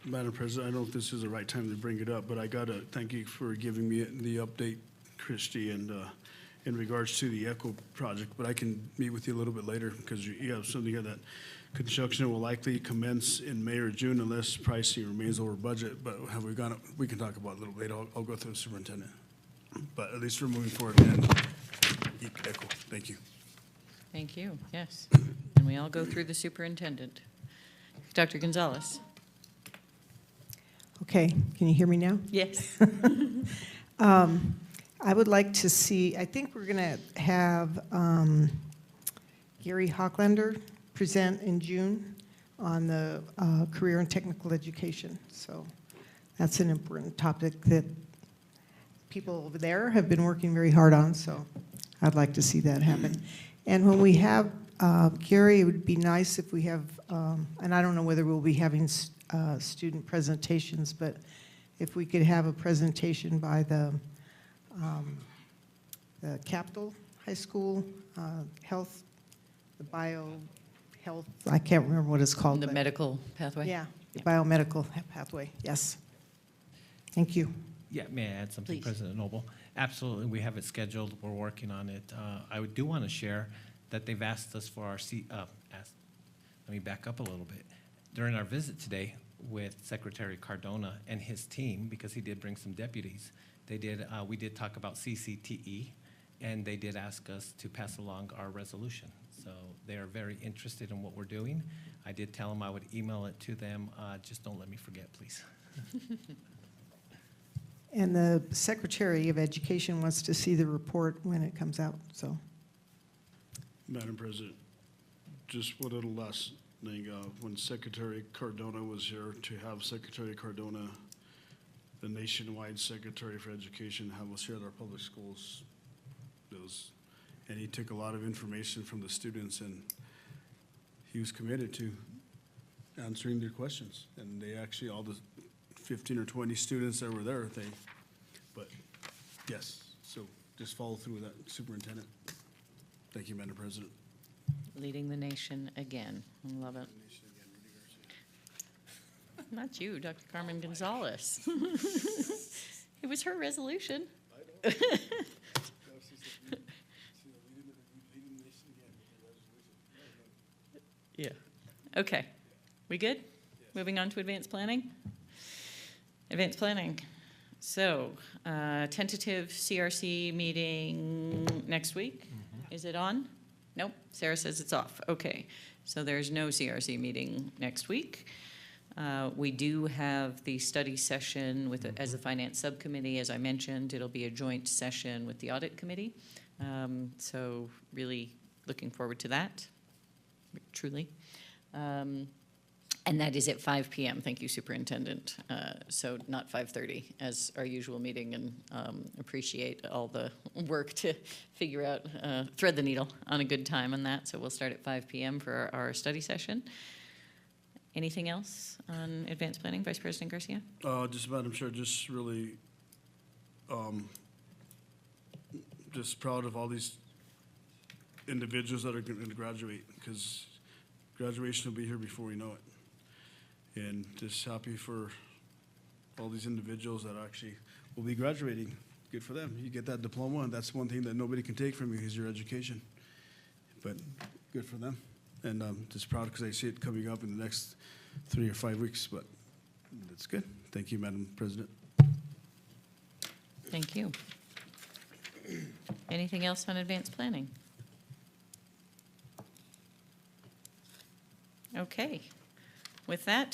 Madam President, I don't know if this is the right time to bring it up, but I got to thank you for giving me the update, Christy, and in regards to the ECHO project, but I can meet with you a little bit later because you have something here that construction will likely commence in May or June unless pricing remains over budget, but have we gone, we can talk about it a little later. I'll go through the superintendent. But at least we're moving forward and ECHO, thank you. Thank you, yes. And we all go through the superintendent. Dr. Gonzalez. Okay, can you hear me now? Yes. I would like to see, I think we're going to have Gary Hocklander present in June on the career and technical education. So that's an important topic that people over there have been working very hard on, so I'd like to see that happen. And when we have Gary, it would be nice if we have, and I don't know whether we'll be having student presentations, but if we could have a presentation by the Capital High School health, the bio health, I can't remember what it's called. The medical pathway? Yeah, the biomedical pathway, yes. Thank you. Yeah, may I add something, Please. President Noble? Absolutely, we have it scheduled, we're working on it. I do want to share that they've asked us for our, let me back up a little bit. During our visit today with Secretary Cardona and his team, because he did bring some deputies, we did talk about CCTE, and they did ask us to pass along our resolution. So they are very interested in what we're doing. I did tell them I would email it to them. Just don't let me forget, please. And the Secretary of Education wants to see the report when it comes out, so. Madam President, just one little last thing. When Secretary Cardona was here, to have Secretary Cardona, the nationwide Secretary for Education, have us here at our public schools, and he took a lot of information from the students, and he was committed to answering their questions. And they actually, all the 15 or 20 students that were there, but yes, so just follow through with that, Superintendent. Thank you, Madam President. Leading the nation again. I love it. Not you, Dr. Carmen Gonzalez. It was her resolution. Yeah. Okay. We good? Moving on to advanced planning? Advanced planning. So, tentative CRC meeting next week. Is it on? Nope, Sarah says it's off. Okay, so there's no CRC meeting next week. We do have the study session with, as a finance subcommittee, as I mentioned, it'll be a joint session with the audit committee. So really looking forward to that, truly. And that is at 5 p.m. Thank you, Superintendent. So not 5:30 as our usual meeting, and appreciate all the work to figure out, thread the needle on a good time on that. So we'll start at 5 p.m. for our study session. Anything else on advanced planning, Vice President Garcia? Just, Madam Chair, just really, just proud of all these individuals that are going to graduate, because graduation will be here before we know it. And just happy for all these individuals that actually will be graduating. Good for them. You get that diploma, and that's one thing that nobody can take from you is your education. But good for them. And I'm just proud because I see it coming up in the next 3 or 5 weeks, but that's good. Thank you, Madam President. Thank you. Anything else on advanced planning? Okay. With that,